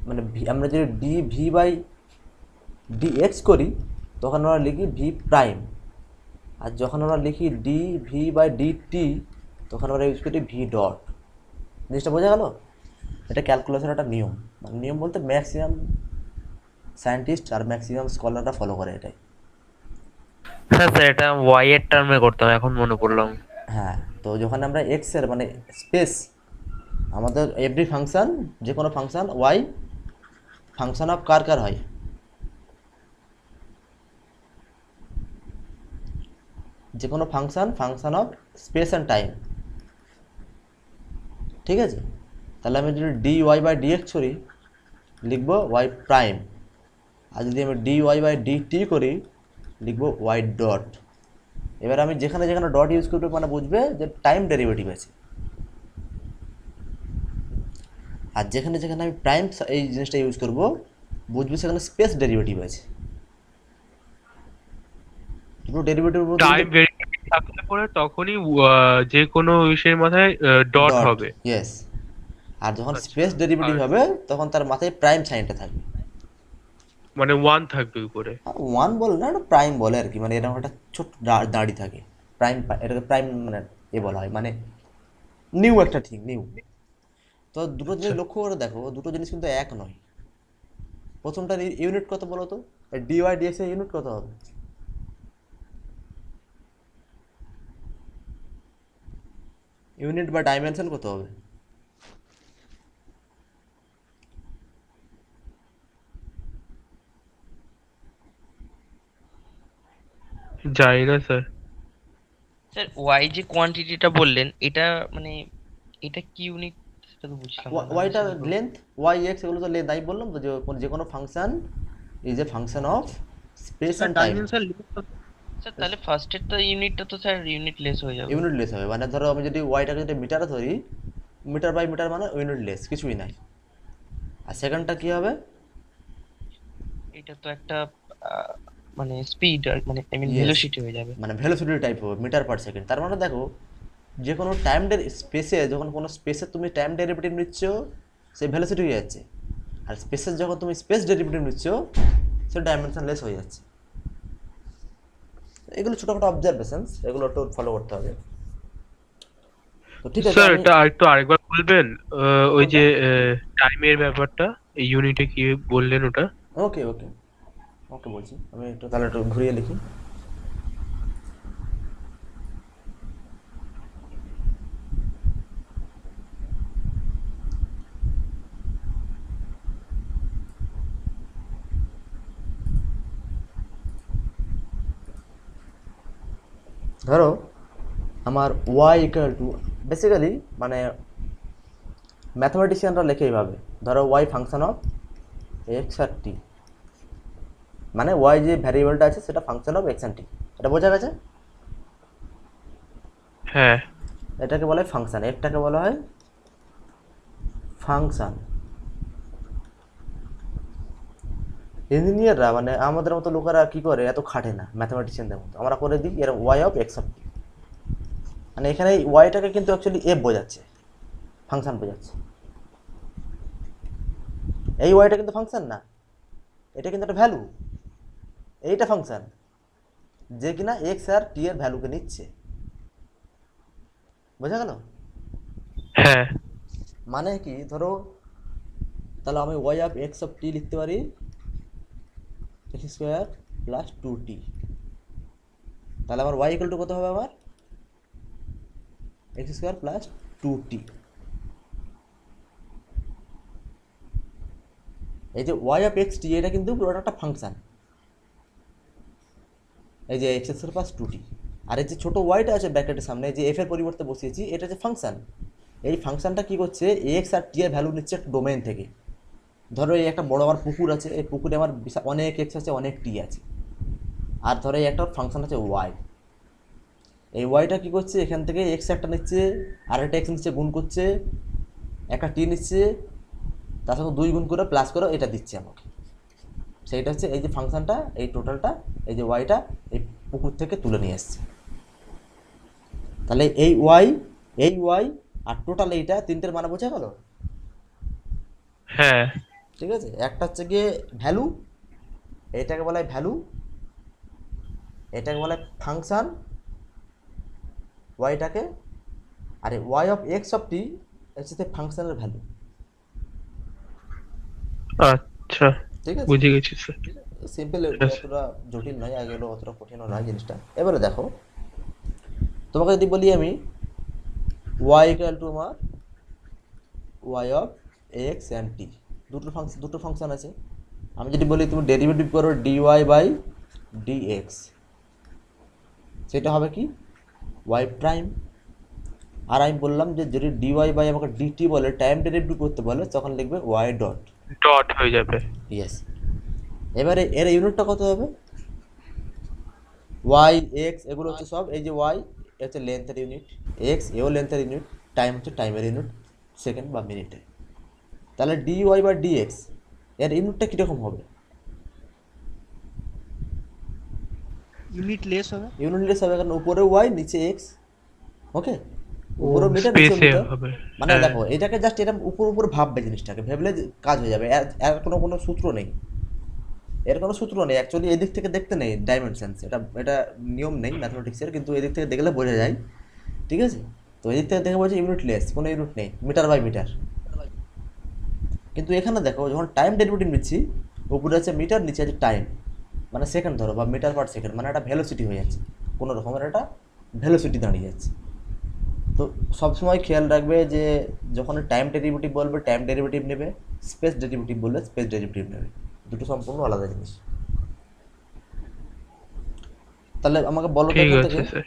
S1: মানে আমরা যদি D V by D X করি, তখন আমরা লিখি ভি প্রাইম, আর যখন আমরা লিখি D V by D T, তখন আমরা ইউজ করি ভি ডট। জিনিসটা বোঝা গেল? এটা ক্যালকুলাসের একটা নিয়ম, মানে নিয়ম বলতে maximum scientist are maximum স্কলাররা follow করে এটাই।
S9: হ্যাঁ স্যার, এটা ওয়াই এর টার্মে করতাম, এখন মনে পড়লাম।
S1: হ্যাঁ, তো যখন আমরা এক্সের মানে স্পেস, আমাদের এভরি ফাংশন, যে কোনো ফাংশন ওয়াই ফাংশন অফ কার কার হয়, যে কোনো function function of space and time. ঠিক আছে, তাহলে আমি যদি D Y by D X করি লিখবো ওয়াই প্রাইম, আর যদি আমি D Y by D T করি লিখবো ওয়াই ডট। এবার আমি যেখানে যেখানে ডট ইউজ করবো মানে বুঝবে যে টাইম ডেরিভেটিভ আছে, আর যেখানে যেখানে আমি প্রাইম এই জিনিসটা ইউজ করবো বুঝবে সেখানে স্পেস ডেরিভেটিভ আছে। দুটো ডেরিভেটিভ
S3: টাইম ভেরিয়েবল থাকলে পরে তখনই যে কোনো বিষয়ের মাথায় ডট হবে।
S1: ইয়েস, আর যখন
S3: আচ্ছা,
S1: স্পেস ডেরিভেটিভ
S3: আর-
S1: হবে তখন তার মাথায় প্রাইম সাইনটা থাকবে।
S3: মানে ওয়ান থাকবে উপরে।
S1: ওয়ান বলে না, এটা প্রাইম বলে আর কি, মানে এরকম একটা ছোট্ট দাঁড়ি থাকে প্রাইম, এটাকে প্রাইম মানে এ বলা হয়, মানে নিউ একটা ঠিক নিউ। তো দুটো জিনিস লক্ষ্য করে দেখো, দুটো জিনিস কিন্তু এক নয়। প্রথমটার ইউনিট কত বলো তো? ডিওয়াই ডিএক্স এর ইউনিট কত হবে? ইউনিট বা ডাইমেনশন কত হবে?
S3: জানি না স্যার।
S4: স্যার ওয়াই যে কোয়ান্টিটিটা বললেন, এটা মানে এটা কি ইউনিট, সেটা তো বুঝলাম না।
S1: ওয়াইটা লেন্থ, ওয়াই এক্স এগুলো তো লেন্থ, আমি বললাম তো যে কোনো function is a function of space and time.
S6: Dimension
S4: sir তাহলে ফার্স্টের তো ইউনিটটা তো স্যার ইউনিট লেস হয়ে যাবে।
S1: ইউনিট লেস হবে, মানে ধরো আমি যদি ওয়াইটাকে যদি মিটারে ধরি, মিটার বাই মিটার মানে ইউনিট লেস, কিছুই নাই। আর সেকেন্ডটা কি হবে?
S4: এটা তো একটা মানে স্পিড আর মানে আই মিন
S1: Yes.
S4: ভেলোসিটি হয়ে যাবে।
S1: মানে ভেলোসিটি টাইপ হবে মিটার পার সেকেন্ড। তার মানে দেখো যে কোনো স্পেসে যখন কোনো স্পেসে তুমি টাইম ডেরিভেটিভ নিচ্ছ সে ভেলোসিটি হয়ে যাচ্ছে, আর স্পেসে যখন তুমি স্পেস ডেরিভেটিভ নিচ্ছ সে ডাইমেনশনলেস হয়ে যাচ্ছে। এগুলো ছোটোখাটো অবজারভেশনস, এগুলো একটু ফলো করতে হবে। তো ঠিক আছে
S3: স্যার
S1: আমি
S3: এটা আরেকবার বলবেন ওই যে টাইমের ব্যাপারটা এই ইউনিটে কি বললেন ওটা?
S1: ওকে ওকে ওকে বলছি, আমি একটু তাহলে একটু ঘুরিয়ে লিখি। ধরো আমার ওয়াই ইকুয়াল টু, বেসিক্যালি মানে ম্যাথমেটিশিয়ানরা লেখে এইভাবে, ধরো ওয়াই ফাংশন অফ এক্স আর টি, মানে ওয়াই যে ভ্যারিয়েবলটা আছে সেটা ফাংশন অফ এক্স অ্যান্ড টি। এটা বোঝা গেছে?
S3: হ্যাঁ
S1: এটাকে বলা হয় ফাংশন, একটাকে বলা হয় ফাংশন। ইঞ্জিনিয়াররা মানে আমাদের মতো লোকেরা কি করে, এত খাটে না ম্যাথমেটিশিয়ানদের মতো, আমরা করে দিই এর ওয়াই অফ এক্স অফ টি, মানে এখানে এই ওয়াইটাকে কিন্তু অ্যাকচুয়ালি এফ বোঝাচ্ছে, ফাংশন বোঝাচ্ছে। এই ওয়াইটা কিন্তু ফাংশন না, এটা কিন্তু একটা ভ্যালু, এইটা ফাংশন যে কিনা এক্স আর টি এর ভ্যালুকে নিচ্ছে। বোঝা গেল?
S3: হ্যাঁ
S1: মানে কি, ধরো তাহলে আমি ওয়াই অফ এক্স অফ টি লিখতে পারি এক্স স্কোয়ার প্লাস 2t। তাহলে আমার ওয়াই ইকুয়াল টু কত হবে, আমার এক্স স্কোয়ার প্লাস 2t। এই যে ওয়াই অফ এক্স টি এটা কিন্তু পুরোটা একটা ফাংশন, এই যে এক্স স্কোয়ার প্লাস 2t। আর এই যে ছোটো ওয়াইটা আছে ব্র্যাকেটের সামনে, যে এফ এর পরিবর্তে বসিয়েছি, এটা যে ফাংশন, এই ফাংশনটা কী করছে, এক্স আর টি এর ভ্যালু নিচ্ছে একটা ডোমেন থেকে। ধরো এই একটা বড় আমার পুকুর আছে, এই পুকুরে আমার অনেক এক্স আছে অনেক টি আছে, আর ধরো এই একটা ফাংশন আছে ওয়াই, এই ওয়াইটা কী করছে, এখান থেকে এক্স একটা নিচ্ছে, আর একটা এক্স নিচ্ছে গুণ করছে, একটা টি নিচ্ছে, তার সঙ্গে 2 গুণ করে প্লাস করে এটা দিচ্ছে আমাকে। সেইটা হচ্ছে এই যে ফাংশনটা, এই টোটালটা, এই যে ওয়াইটা এই পুকুর থেকে তুলে নিয়ে এসছে। তাহলে এই ওয়াই আর টোটাল এইটা তিনটের মানে বোঝা গেল?
S3: হ্যাঁ
S1: ঠিক আছে, একটা হচ্ছে গিয়ে ভ্যালু, এইটাকে বলা হয় ভ্যালু, এটাকে বলা হয় ফাংশন ওয়াইটাকে, আর Y of X of T হচ্ছে ফাংশনের ভ্যালু।
S3: আচ্ছা
S1: ঠিক আছে,
S3: বুঝে গেছি স্যার।
S1: Simple,
S3: Yes.
S1: অতটা জটিল নয়, আগেগুলো অতটা কঠিনও নয় জিনিসটা। এবারে দেখো তোমাকে যদি বলি আমি ওয়াই ইকুয়াল টু আমার ওয়াই অফ এক্স অ্যান্ড টি, দুটো ফাংশন আছে। আমি যদি বলি তুমি ডেরিভেটিভ করো ডিওয়াই বাই ডিএক্স, সেটা হবে কি ওয়াই প্রাইম। আর আমি বললাম যে যদি ডিওয়াই বাই আমাকে ডিটি বলে টাইম ডেরিভেটিভ করতে বলে তখন লিখবে ওয়াই ডট।
S3: ডট হয়ে যাবে।
S1: ইয়েস। এবারে এর ইউনিটটা কত হবে, ওয়াই এক্স এগুলো হচ্ছে সব, এই যে ওয়াই হচ্ছে লেন্থের ইউনিট, এক্স এও লেন্থের ইউনিট, টাইম হচ্ছে টাইমের ইউনিট, সেকেন্ড বা মিনিটে। তাহলে ডি ওয়াই বা ডিএক্স এর ইউনিটটা কীরকম হবে,
S6: ইউনিট লেস হবে।
S1: ইউনিটলেস হবে, কারণ উপরে ওয়াই নিচে এক্স। ওকে, উপরে মিটার নিচে
S3: স্পেসে
S1: মিটার,
S3: হবে।
S1: মানে
S3: হ্যাঁ।
S1: দেখো এটাকে জাস্ট এটা উপর ভাববে, জিনিসটাকে ভেবলে কাজ হয়ে যাবে, এর কোনো সূত্র নেই, এর কোনো সূত্র নেই অ্যাকচুয়ালি, এদিক থেকে দেখতে নেই ডাইমেনশনস, এটা নিয়ম নেই ম্যাথমেটিক্সের, কিন্তু এদিক থেকে দেখলে বোঝা যায়। ঠিক আছে, তো এদিক থেকে দেখে বলছে ইউনিটলেস, কোনো ইউনিট নেই, মিটার বাই মিটার। কিন্তু এখানে দেখো যখন টাইম ডেরিভেটিভ নিচ্ছি, উপরে আছে মিটার নিচে আছে টাইম, মানে সেকেন্ড ধরো বা মিটার পার সেকেন্ড, মানে একটা ভেলোসিটি হয়ে যাচ্ছে, কোনো রকমের একটা ভেলোসিটি দাঁড়িয়ে যাচ্ছে। তো সবসময় খেয়াল রাখবে যে যখন টাইম ডেরিভেটিভ বলবে টাইম ডেরিভেটিভ নেবে, স্পেস ডেরিভেটিভ বললে স্পেস ডেরিভেটিভ নেবে, দুটো সম্পূর্ণ আলাদা জিনিস। তাহলে আমাকে বলো তো
S3: ঠিক
S1: এখান
S3: আছে
S1: থেকে,
S3: স্যার।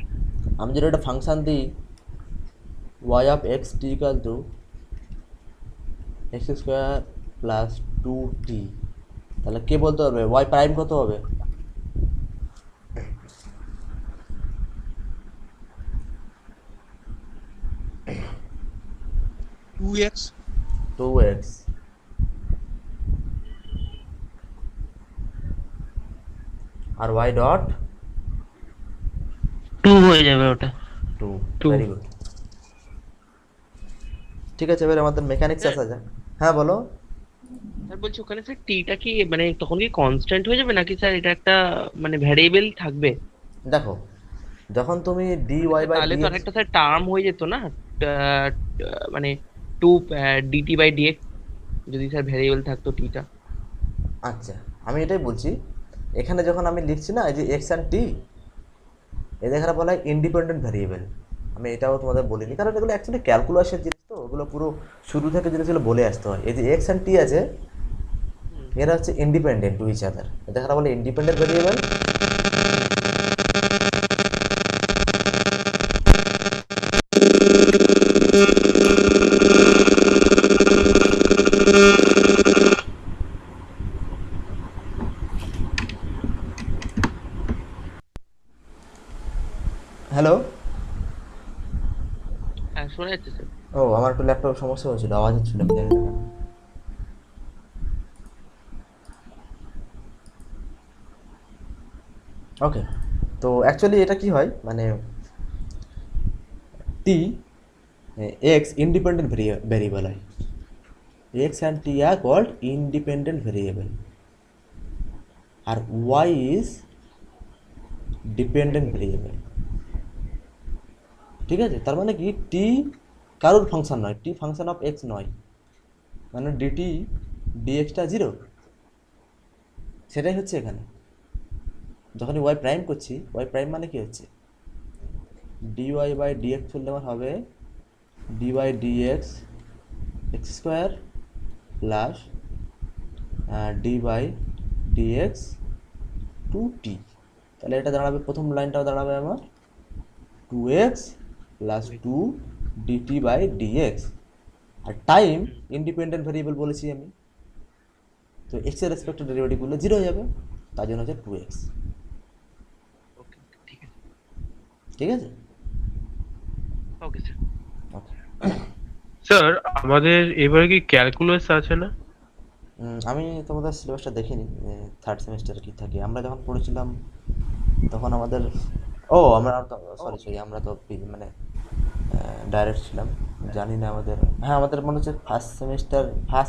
S1: আমি যদি একটা ফাংশন দিই Y of X T equal to X square plus 2t, তাহলে কে বলতে পারবে ওয়াই প্রাইম কত হবে?
S6: Two X
S1: 2x। আর ওয়াই ডট
S9: 2 হয়ে যাবে ওটা।
S1: 2।
S3: Two.
S1: Very good. ঠিক আছে, এবার আমাদের মেকানিক্স আসা যাক। হ্যাঁ বলো।
S4: স্যার বলছি ওখানে স্যার টিটা কি মানে তখন কি কনস্ট্যান্ট হয়ে যাবে নাকি স্যার এটা একটা মানে ভ্যারিয়েবল থাকবে?
S1: দেখো, যখন তুমি ডি ওয়াই বাই
S4: তাহলে
S1: ডি
S4: তো
S1: এক্স,
S4: আরেকটা স্যার টার্ম হয়ে যেত না, মানে টু ডিটি বাই ডিএক্স, যদি স্যার ভ্যারিয়েবল থাকতো টিটা।
S1: আচ্ছা আমি এটাই বলছি, এখানে যখন আমি লিখছি না এই যে এক্স অ্যান্ড টি, এদের এখানে বলা হয় ইন্ডিপেন্ডেন্ট ভ্যারিয়েবল। আমি এটাও তোমাদের বলিনি, কারণ এগুলো অ্যাকচুয়ালি ক্যালকুলাসের জিনিস, তো ওগুলো পুরো শুরু থেকে জিনিসগুলো বলে আসতে হয়। এই যে এক্স অ্যান্ড টি আছে, এরা হচ্ছে ইন্ডিপেন্ডেন্ট টু ইচ আদার, এদের এখানে বলে ইন্ডিপেন্ডেন্ট ভ্যারিয়েবল। হ্যালো।
S4: হ্যাঁ শোনা যাচ্ছে স্যার।
S1: ও আমার একটু ল্যাপটপ সমস্যা হয়েছিল, আওয়াজ হচ্ছিল, আমি জানি না কেন। ওকে, তো অ্যাকচুয়ালি এটা কি হয় মানে টি এক্স ইন্ডিপেন্ডেন্ট ভেরিয়েবল হয়। X and T are called independent variable, আর ওয়াই ইজ ডিপেন্ডেন্ট ভেরিয়েবল। ঠিক আছে, তার মানে কি টি কারোর ফাংশন নয়, টি ফাংশন অফ এক্স নয়, মানে ডিটি ডিএক্সটা 0, সেটাই হচ্ছে এখানে। যখন ওয়াই প্রাইম করছি, ওয়াই প্রাইম মানে কি হচ্ছে ডিওয়াই বাই ডিএক্স করলে আমার হবে D by D X X square plus D by D X 2t। তাহলে এটা দাঁড়াবে, প্রথম লাইনটাও দাঁড়াবে আমার 2x plus 2 D T by D X. আর টাইম ইন্ডিপেন্ডেন্ট ভেরিয়েবল বলেছি আমি, তো এক্স এর রেসপেক্টে ডেরিভেটিভগুলো 0 হয়ে যাবে, তার জন্য হচ্ছে 2x।
S4: ওকে ঠিক আছে।
S1: ঠিক আছে,
S4: ওকে স্যার।
S1: ওকে।
S3: স্যার আমাদের এবারে কি ক্যালকুলাস আছে না?
S1: আমি তোমাদের সিলেবাসটা দেখিনি, থার্ড সেমিস্টারে কী থাকে। আমরা যখন পড়েছিলাম তখন আমাদের আমরা তো সরি আমরা তো মানে ডাইরেক্ট ছিলাম, জানি না আমাদের। হ্যাঁ আমাদের মনে হচ্ছে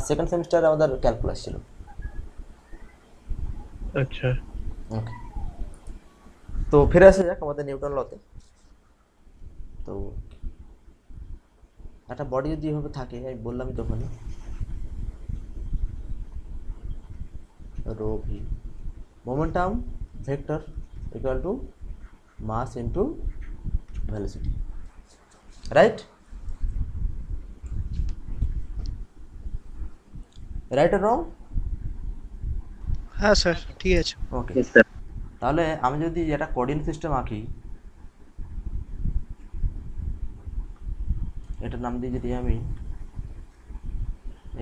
S1: সেকেন্ড সেমিস্টারে আমাদের ক্যালকুলাস ছিল।
S3: আচ্ছা।
S1: ওকে, তো ফিরে আসা যাক আমাদের নিউটন লতে। তো একটা বডি যদি এভাবে থাকে, আমি বললামই তখনই rho V, momentum vector equal to mass into velocity, right? Right আর রং?
S6: হ্যাঁ স্যার ঠিক আছে।
S1: ওকে, তাহলে আমি যদি একটা কোঅর্ডিনেট সিস্টেম আঁকি, এটার নাম দিয়ে যদি আমি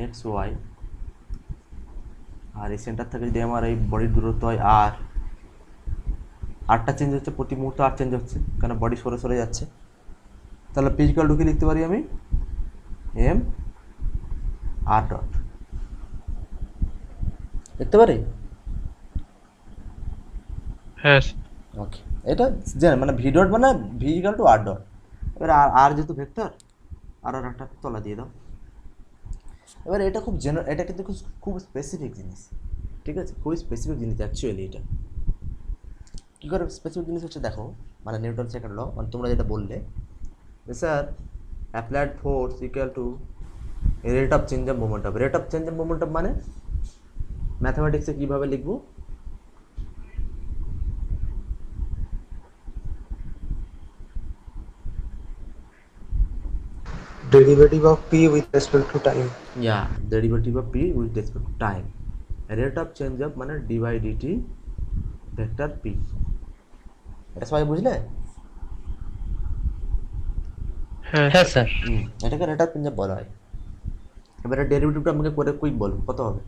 S1: এক্স ওয়াই, আর এই সেন্টার থেকে যদি আমার এই বডির দূরত্ব হয় আরটা চেঞ্জ হচ্ছে, প্রতি মুহূর্তে আর চেঞ্জ হচ্ছে, কারণ বডি সরে সরে যাচ্ছে, তাহলে ফিজিক্যাল ঢুকে লিখতে পারি আমি এম আর ডট, লিখতে পারি?
S3: হ্যাঁ।
S1: ওকে, এটা জানেন মানে ভি ডট মানে V equal to R dot. এবার আর যেহেতু ভেক্টর, আর একটা তলা দিয়ে দাও। এবার এটা খুব এটা কিন্তু খুব স্পেসিফিক জিনিস, ঠিক আছে, খুবই স্পেসিফিক জিনিস অ্যাকচুয়ালি। এটা কী করে স্পেসিফিক জিনিস হচ্ছে দেখো, মানে নিউটন সেকেন্ড ল, মানে তোমরা যেটা বললে sir applied force equal to rate of change of momentum. Rate of change of momentum মানে ম্যাথামেটিক্সে কীভাবে লিখবো?
S7: Derivative of p with respect to time.
S1: Yeah, derivative of p with respect to time. Rate of change of মানে d by dt vector p। এটা সবাই বুঝলে?
S3: হ্যাঁ
S9: হ্যাঁ sir.
S1: এটাকে রেট অফ চেঞ্জ বলা হয়। এবারে ডেরিভেটিভটা আমাকে করে কুইক বলো কত হবে?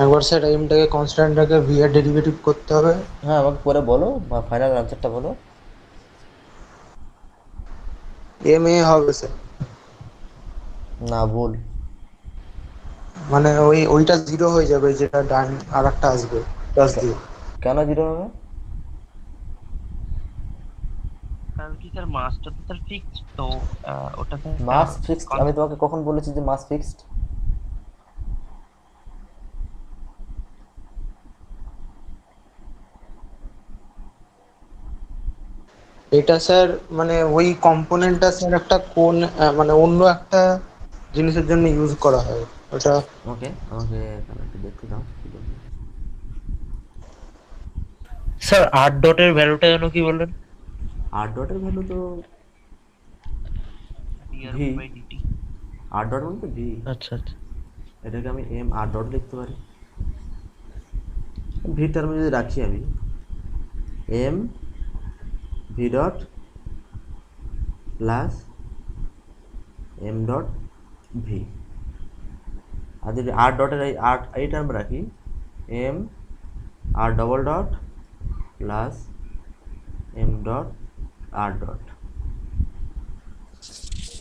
S7: একবার স্যার এমটাকে কনস্ট্যান্ট রেখে ভি এর ডেরিভেটিভ করতে হবে।
S1: হ্যাঁ আমাকে পরে বলো, বা ফাইনাল আনসারটা বলো।
S7: এম এ হবে স্যার।
S1: না, ভুল।
S6: মানে ওইটা জিরো হয়ে যাবে, যেটা ডান আর একটা আসবে প্লাস দিয়ে।
S1: কেন জিরো হবে?
S4: কারণ কি স্যার মাসটা তো স্যার ফিক্সড, তো ওটাতে একটা
S1: মাস ফিক্সড? আমি তোমাকে কখন বলেছি যে মাস ফিক্সড?
S6: এটা স্যার মানে ওই কম্পোনেন্টটা স্যার একটা কোন মানে অন্য একটা জিনিসের জন্য ইউজ করা হয় ওটা।
S1: ওকে, আমাকে এখানে একটু দেখতে দাও কি বলবো।
S9: স্যার 8 ডটের ভ্যালুটা যেন কি বললেন?
S1: আর ডটের ভ্যালু তো V.
S4: DRV by DT.
S1: R dot মানে তো ভি।
S9: আচ্ছা আচ্ছা।
S1: এটাকে আমি এম আর ডট লিখতে পারি। ভি টার্মে যদি রাখি আমি M V dot plus M dot V, আর যদি আর ডটের এই টার্ম রাখি M R double dot plus M dot R dot.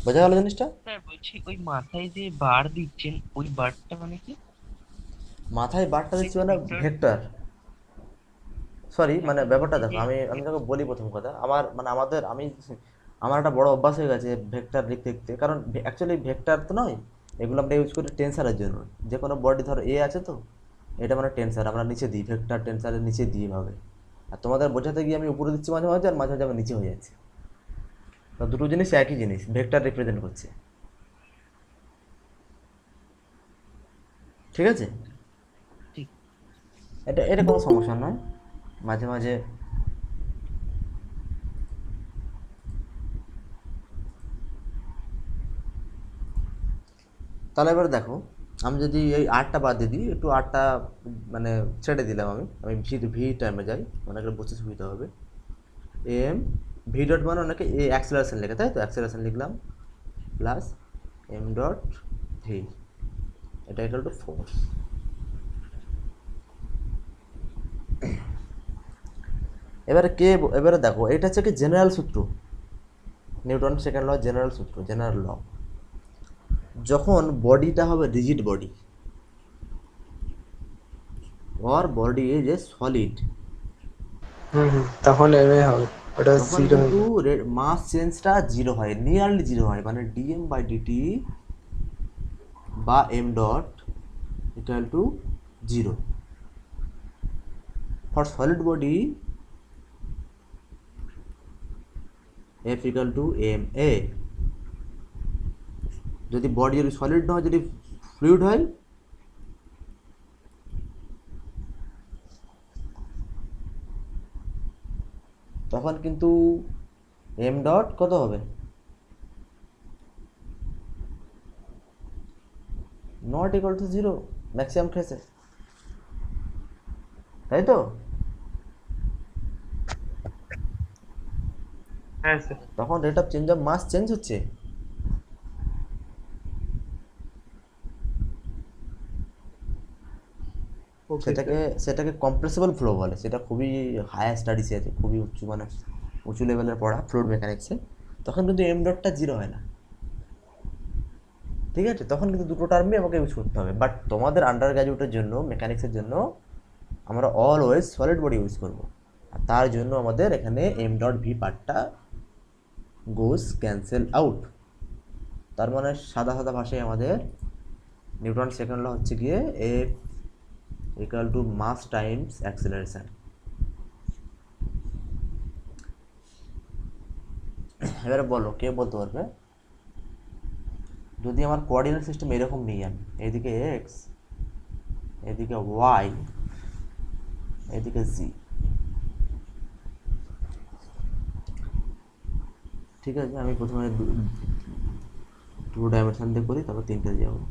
S1: বোঝা গেল জিনিসটা?
S4: স্যার বলছি ওই মাথায় যে বার দিচ্ছেন, ওই বারটা মানে কি?
S1: মাথায় বারটা দিচ্ছি মানে ভেক্টর। সরি, মানে ব্যাপারটা দেখো, আমি তোকে বলি প্রথম কথা, আমার মানে আমার একটা বড় অভ্যাস হয়ে গেছে ভেক্টর লিখতে লিখতে। কারণ অ্যাকচুয়ালি ভেক্টর তো নয়, এগুলো আমরা ইউজ করি টেন্সারের জন্য। যে কোনো বডি ধরো এ আছে, তো এটা মানে টেন্সার, আমরা নিচে দিই, ভেক্টর টেন্সারের নিচে দিই এভাবে। আর তোমাদের বোঝাতে গিয়ে আমি উপরে দিচ্ছি মাঝে মাঝে, আর মাঝে মাঝে আমি নিচে হয়ে যাচ্ছি। তো দুটো জিনিস একই জিনিস, ভেক্টর রিপ্রেজেন্ট করছে। ঠিক আছে?
S4: ঠিক।
S1: এটা কোনো সমস্যা নয়। মাঝে মাঝে তাহলে এবার দেখো, আমি যদি এই আটটা বাদ দিয়ে দিই, একটু আটটা মানে ছেড়ে দিলাম, আমি ভি টাইমে যাই, অনেক বুঝতে সুবিধা হবে। এম ভি ডট মানে অনেকে এ অ্যাক্সেলারেশন লেখে, তাই তো অ্যাক্সেলারেশন লিখলাম প্লাস এম ডট ভি, এটা ইকুয়াল টু ফোর্স। এবারে দেখো, এটা হচ্ছে কি জেনারেল সূত্র, নিউটন সেকেন্ড ল, জেনারেল সূত্র, জেনারেল ল। যখন বডিটা হবে rigid body or body is a solid,
S6: তখন এমএ হবে, ওটা
S1: তখন
S6: জিরো।
S1: কিন্তু মাস চেঞ্জটা জিরো হয়, নিয়ারলি জিরো হয়, মানে ডিএম বাই ডিটি বা M dot equal to zero. For solid body F equal to M A. যদি বডি যদি সলিড না হয়, যদি ফ্লুইড হয়, তখন কিন্তু এম ডট কত হবে? Not equal to zero maximum কেসে, তাই তো?
S3: হ্যাঁ স্যার।
S1: তখন rate of change of mass change হচ্ছে। সেটাকে কম্প্রেসিবল ফ্লো বলে। সেটা খুবই হায়ার স্টাডিসে আছে, খুবই মানে উঁচু লেভেলের পড়া ফ্লুইড মেকানিক্সে। তখন কিন্তু এম ডটটা জিরো হয় না, ঠিক আছে? তখন কিন্তু দুটো টার্মই আমাকে ইউজ করতে হবে। বাট তোমাদের আন্ডার গ্র্যাজুয়েটের জন্য, মেকানিক্সের জন্য আমরা অলওয়েজ সলিড বডি ইউজ করবো, আর তার জন্য আমাদের এখানে এম ডট ভি পার্টটা গোস ক্যান্সেল আউট। তার মানে সাদা সাদা ভাষায় আমাদের নিউটন সেকেন্ড ল হচ্ছে গিয়ে F equal to mass times acceleration. এবারে বলো, কে বলতে পারবে, যদি আমার কোঅর্ডিনেট সিস্টেম এরকম নিই আমি, এদিকে এক্স, এদিকে ওয়াই, এদিকে জি, ঠিক আছে? আমি প্রথমে 2 ডাইমেনশন দিয়ে করি, তারপর 3টে দিয়ে যাবো।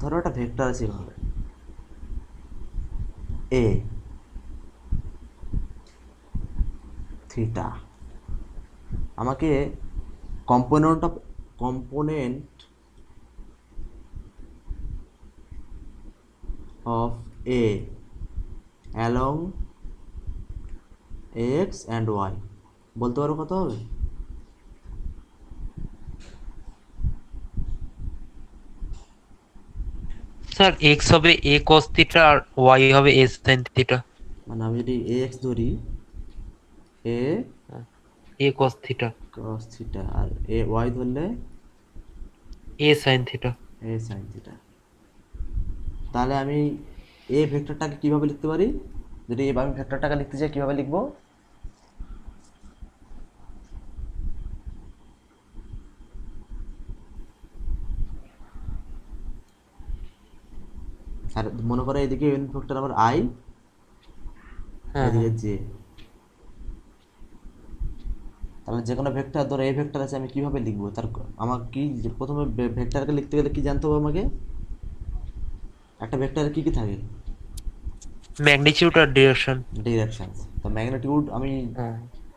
S1: ধরো একটা ভেক্টর আছে এভাবে এ থিটা, আমাকে component of A along X and Y বলতে পারো কত হবে?
S7: স্যার এক্স হবে এ কস থিটা আর ওয়াই হবে এ সাইন থিটা।
S1: মানে আমি যদি এ এক্স ধরি, এ
S7: এ cos theta
S1: cos theta, R A Y ধরলে
S7: এ সাইন থিটা।
S1: এ সাইন থিটা। তাহলে আমি এ ভেক্টরটাকে কিভাবে লিখতে পারি? যদি আমি ভেক্টরটাকে লিখতে চাই কিভাবে লিখবো? আর মনে করো এদিকে ইউনিট ভেক্টর আমার আই,
S7: হ্যাঁ
S1: এদিকে জে। তাহলে যে কোনো ভেক্টর ধরো এই ভেক্টর আছে, আমি কিভাবে লিখবো? আমার কি প্রথমে ভেক্টরকে লিখতে গেলে কি জানতে হবে আমাকে? একটা ভেক্টরে কি কি থাকে?
S7: ম্যাগনিটিউড আর ডিরেকশন।
S1: ডিরেকশন। তো ম্যাগনিটিউড, আমি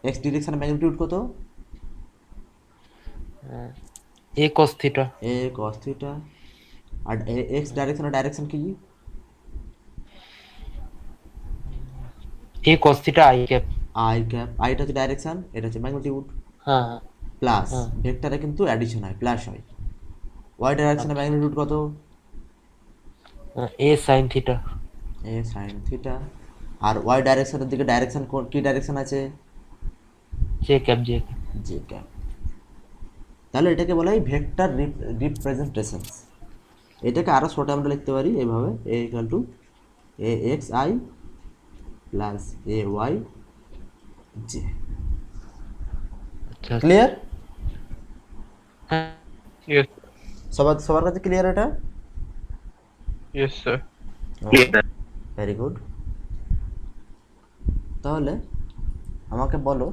S1: এক্স ডিরেকশনের ম্যাগনিটিউড কত?
S7: A cos theta.
S1: A cos theta. আর এক্স ডাইরেকশনের ডাইরেকশন কি?
S7: A cos theta I cap.
S1: I cap. আইটা হচ্ছে ডাইরেকশন, এটা হচ্ছে ম্যাগনিটিউড।
S7: হ্যাঁ
S1: প্লাস
S7: হ্যাঁ।
S1: ভেক্টরে কিন্তু অ্যাডিশন হয়, প্লাস হয়। ওয়াই ডাইরেকশনের ম্যাগনিটিউড কত?
S7: এ সাইন থিটা।
S1: এ সাইন থিটা। আর ওয়াই ডাইরেকশনের দিকে ডাইরেকশন কি ডাইরেকশন আছে?
S7: J cap J cap.
S1: J cap. তাহলে এটাকে বলা হয় ভেক্টর রিপ্রেজেন্টেশনস। এটাকে আরও শর্টে আমরা লিখতে পারি এভাবে, A equal to A X I plus A Y J.
S7: আচ্ছা
S1: ক্লিয়ার?
S3: ইয়েস
S1: সবার কাছে ক্লিয়ার এটা?
S3: Yes sir.
S1: Very good. তাহলে আমাকে বলো,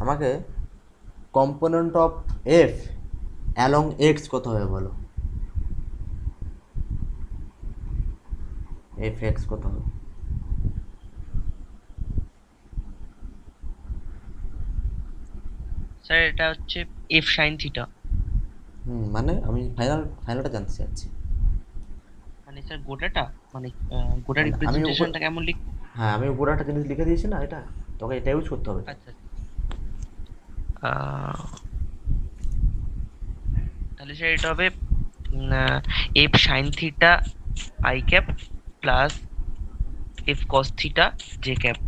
S1: আমাকে component of F along X কত হবে বলো? এফ এক্স কত হবে?
S4: স্যার এটা হচ্ছে এফ সাইন থিটা।
S1: মানে আমি ফাইনালটা জানতে চাচ্ছি।
S4: মানে স্যার গোটাটা, মানে গোটা
S1: মানে আমি
S4: রিপ্রেজেন্টেশনটা কেমন লিখবো?
S1: হ্যাঁ, আমি উপরে একটা জিনিস লিখে দিয়েছি না, এটা তোকে এটা ইউজ করতে হবে।
S4: আচ্ছা তাহলে স্যার এটা হবে F sine theta I cap plus F cos theta J cap.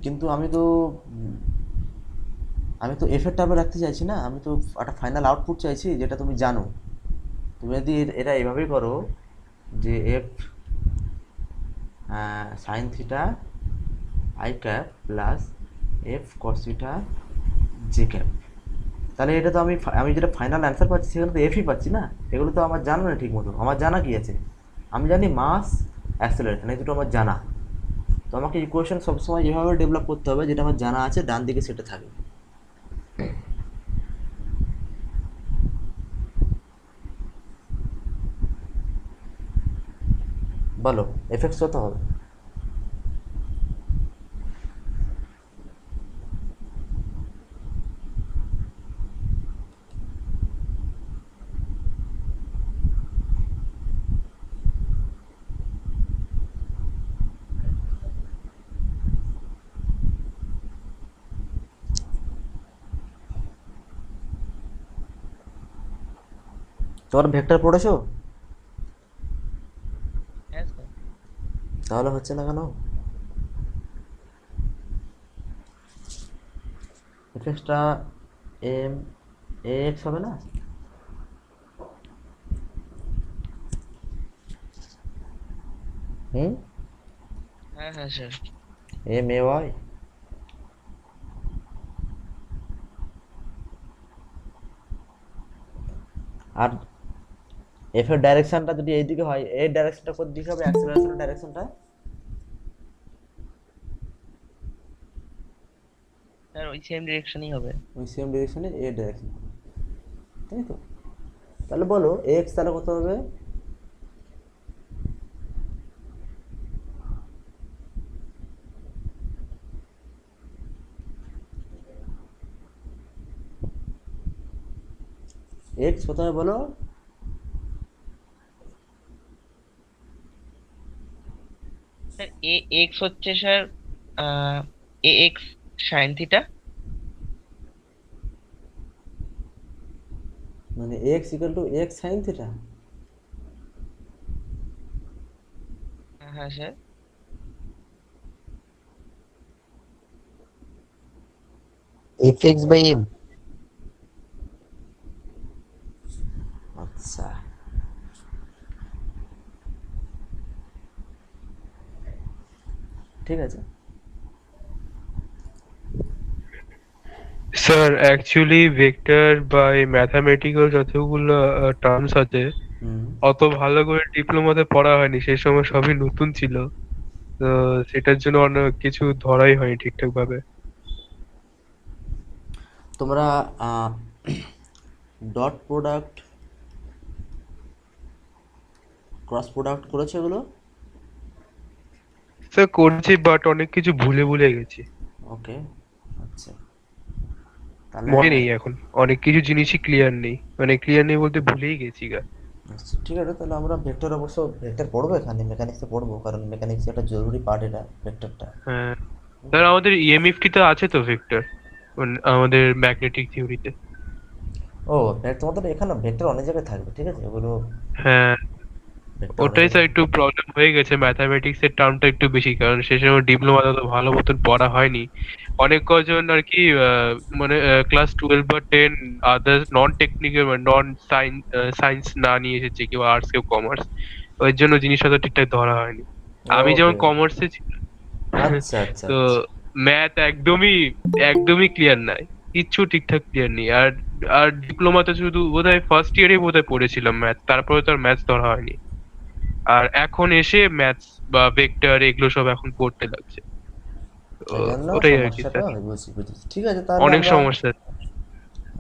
S1: কিন্তু আমি তো এফ এর টার্মে রাখতে চাইছি না, আমি তো একটা ফাইনাল আউটপুট চাইছি যেটা তুমি জানো। তুমি যদি এটা এভাবেই করো যে F sine theta I cap plus F cos theta J cap, তাহলে এটা তো আমি যেটা ফাইনাল অ্যান্সার পাচ্ছি সেখানে তো এফই পাচ্ছি না। এগুলো তো আমার জানা না ঠিক মতো। আমার জানা কি আছে? আমি জানি মাস অ্যাক্সেলারেশন, এই দুটো আমার জানা। তো আমাকে ইকুয়েশন সবসময় এভাবে ডেভেলপ করতে হবে যেটা আমার জানা আছে, ডান দিকে সেটা থাকে। বলো এফেক্টস কত হবে? তোমার ভেক্টর পড়েছো?
S4: হ্যাঁ স্যার।
S1: তাহলে হচ্ছে না কেন? এফএক্সটা এম এ এক্স হবে না?
S4: হ্যাঁ হ্যাঁ sir.
S1: M A Y. R F এর ডাইরেকশনটা যদি এইদিকে হয়, এর ডাইরেকশনটা কোন দিকে হবে? অ্যাক্সেলারেশনের ডাইরেকশনটা
S4: স্যার ওই সেম ডিরেকশনই হবে।
S1: ওই সেম ডিরেকশনে এ ডাইরেকশন, তাই তো? তাহলে বলো এক্স তাহলে কত হবে? এক্স প্রথমে বলো।
S4: স্যার এ এক্স হচ্ছে স্যার এ এক্স সাইন থিটা।
S1: মানে x equal to x sine theta.
S4: হ্যাঁ স্যার।
S7: fx/m।
S1: আচ্ছা, ঠিক আছে।
S3: স্যার অ্যাকচুয়ালি ভেক্টর বা এই ম্যাথামেটিক্যাল যতগুলো টার্মস আছে
S1: হুম।
S3: অত ভালো করে ডিপ্লোমাতে পড়া হয়নি, সেই সময় সবই নতুন ছিল, তো সেটার জন্য অনেক কিছু ধরাই হয়নি ঠিকঠাক ভাবে।
S1: তোমরা ডট প্রোডাক্ট, ক্রস প্রোডাক্ট করেছো এগুলো?
S3: স্যার করছি, বাট অনেক কিছু ভুলে ভুলে গেছি,
S1: ওকে, আচ্ছা। তাহলে
S3: মনে নেই এখন, অনেক কিছু জিনিসই ক্লিয়ার নেই, মানে ক্লিয়ার নেই বলতে ভুলেই গেছি গা।
S1: আচ্ছা, ঠিক আছে। তাহলে আমরা ভেক্টর, অবশ্য ভেক্টর পড়বো এখানে, মেকানিক্সে পড়বো, কারণ মেকানিক্স একটা জরুরি পার্ট এটা, ভেক্টরটা।
S3: হ্যাঁ স্যার, আমাদের ইএমএফটি তে আছে তো ভেক্টর, আমাদের ম্যাগনেটিক থিওরিতে।
S1: ও, তোমাদের এখানে ভেক্টর অনেক জায়গায় থাকবে, ঠিক আছে, ওগুলো
S3: হ্যাঁ
S1: ভেক্টর অনেক
S3: ওটাই স্যার
S1: জায়গায়।
S3: একটু প্রবলেম হয়ে গেছে, ম্যাথামেটিক্স এর টার্মটা একটু বেশি, কারণ সে সময় ডিপ্লোমাতে তো ভালো মতন পড়া হয়নি। অনেক কজন আর কি মানে ক্লাস 12 বা 10 আদার্স নন টেকনিক্যাল মানে নন সায়েন্স না নিয়ে এসেছে, কেউ আর্টস কেউ কমার্স, ওই জন্য জিনিসটা ঠিকঠাক ধরা হয়নি। আমি যেমন
S1: ওকে,
S3: কমার্সে ছিলাম,
S1: আচ্ছা আচ্ছা
S3: তো
S1: আচ্ছা।
S3: ম্যাথ একদমই একদমই ক্লিয়ার নাই, কিচ্ছু ঠিকঠাক ক্লিয়ার নেই। আর আর ডিপ্লোমাতে শুধু বোধহয় ফার্স্ট ইয়ারে বোধহয় পড়েছিলাম ম্যাথ, তারপরে তো আর ম্যাথস ধরা হয়নি। আর এখন এসে ম্যাথস বা ভেক্টর এগুলো সব এখন পড়তে লাগছে, তো
S1: এই জন্য
S3: ওটাই আর কি
S1: সমস্যাটা
S3: স্যার,
S1: বুঝছি বুঝেছি। ঠিক আছে, তাহলে
S3: অনেক
S1: আমরা
S3: সমস্যা,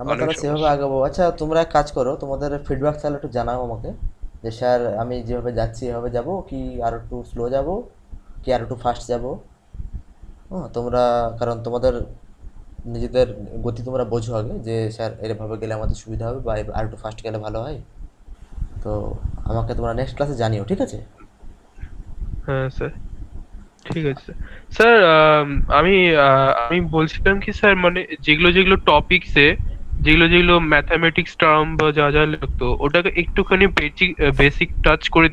S1: আমরা
S3: অনেক
S1: তাহলে সেভাবে
S3: সমস্যা।
S1: আগাবো। আচ্ছা, তোমরা এক কাজ করো, তোমাদের ফিডব্যাক তাহলে একটু জানাও আমাকে, যে স্যার আমি যেভাবে যাচ্ছি এভাবে যাব, কি আর একটু স্লো যাব, কি আর একটু ফাস্ট যাব। হ্যাঁ, তোমরা, কারণ তোমাদের নিজেদের গতি তোমরা বোঝো আগে, যে স্যার এরভাবে গেলে আমাদের সুবিধা হবে, বা আর একটু ফাস্ট গেলে ভালো হয়। তো আমাকে তোমরা নেক্সট ক্লাসে জানিও, ঠিক আছে?
S3: হ্যাঁ স্যার, ঠিক আছে স্যার। স্যার আমি আমি বলছিলাম কি স্যার, মানে যেগুলো যেগুলো টপিকসে যেগুলো যেগুলো ম্যাথামেটিক্স টার্ম বা যা যা লাগতো, ওটাকে একটুখানি বেসিক বেসিক টাচ করে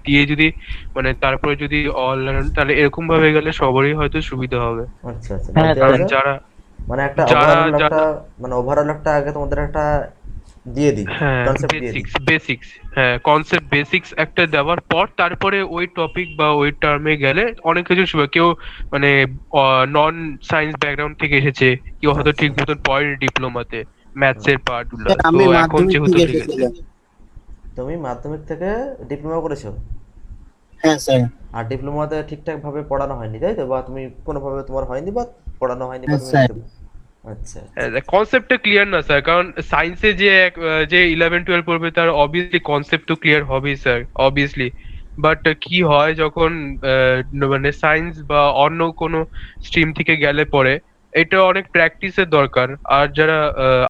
S3: দিয়ে যদি মানে তারপরে যদি অল তাহলে এরকম ভাবে গেলে সবারই হয়তো সুবিধা হবে।
S1: আচ্ছা আচ্ছা,
S5: হ্যাঁ
S1: বলতে
S3: কারণ
S1: গেলে
S3: যারা
S1: মানে একটা
S3: যারা
S1: ওভারঅল একটা,
S3: যারা
S1: মানে ওভারঅল একটা আগে তোমাদের একটা দিয়ে দিই,
S3: হ্যাঁ
S1: কনসেপ্ট দিয়ে দিই।
S3: বেসিক্স, হ্যাঁ কনসেপ্ট বেসিক্স একটা দেওয়ার পর তারপরে ওই টপিক বা ওই টার্মে গেলে অনেক কিছু শুনবে। কেউ মানে নন সায়েন্স ব্যাকগ্রাউন্ড থেকে এসেছে, কেউ হয়তো
S1: আচ্ছা,
S3: ঠিক মতন পড়েনি ডিপ্লোমাতে ম্যাথস এর পার্ট গুলো,
S6: স্যার
S3: তো
S6: আমি
S3: এখন
S6: মাধ্যমিক
S3: যেহেতু
S6: থেকে
S3: লেগেছে।
S6: এসেছিলাম।
S1: তুমি মাধ্যমিক থেকে ডিপ্লোমা করেছো,
S6: হ্যাঁ স্যার।
S1: আর ডিপ্লোমাতে ঠিকঠাক ভাবে পড়ানো হয়নি, তাই তো? বা তুমি কোনোভাবে তোমার হয়নি, বা পড়ানো হয়নি, বা
S6: হ্যাঁ
S1: তুমি
S6: স্যার।
S1: নিতে, আচ্ছা
S3: কনসেপ্টটা ক্লিয়ার না স্যার, কারণ সায়েন্সে যে 11-12 পড়বে তার অবভিয়াসলি কনসেপ্ট তো ক্লিয়ার হবেই স্যার, অবভিয়াসলি। বাট কি হয় যখন মানে সায়েন্স বা অন্য কোনো স্ট্রিম থেকে গেলে পরে এটা অনেক প্র্যাকটিসের দরকার। আর যারা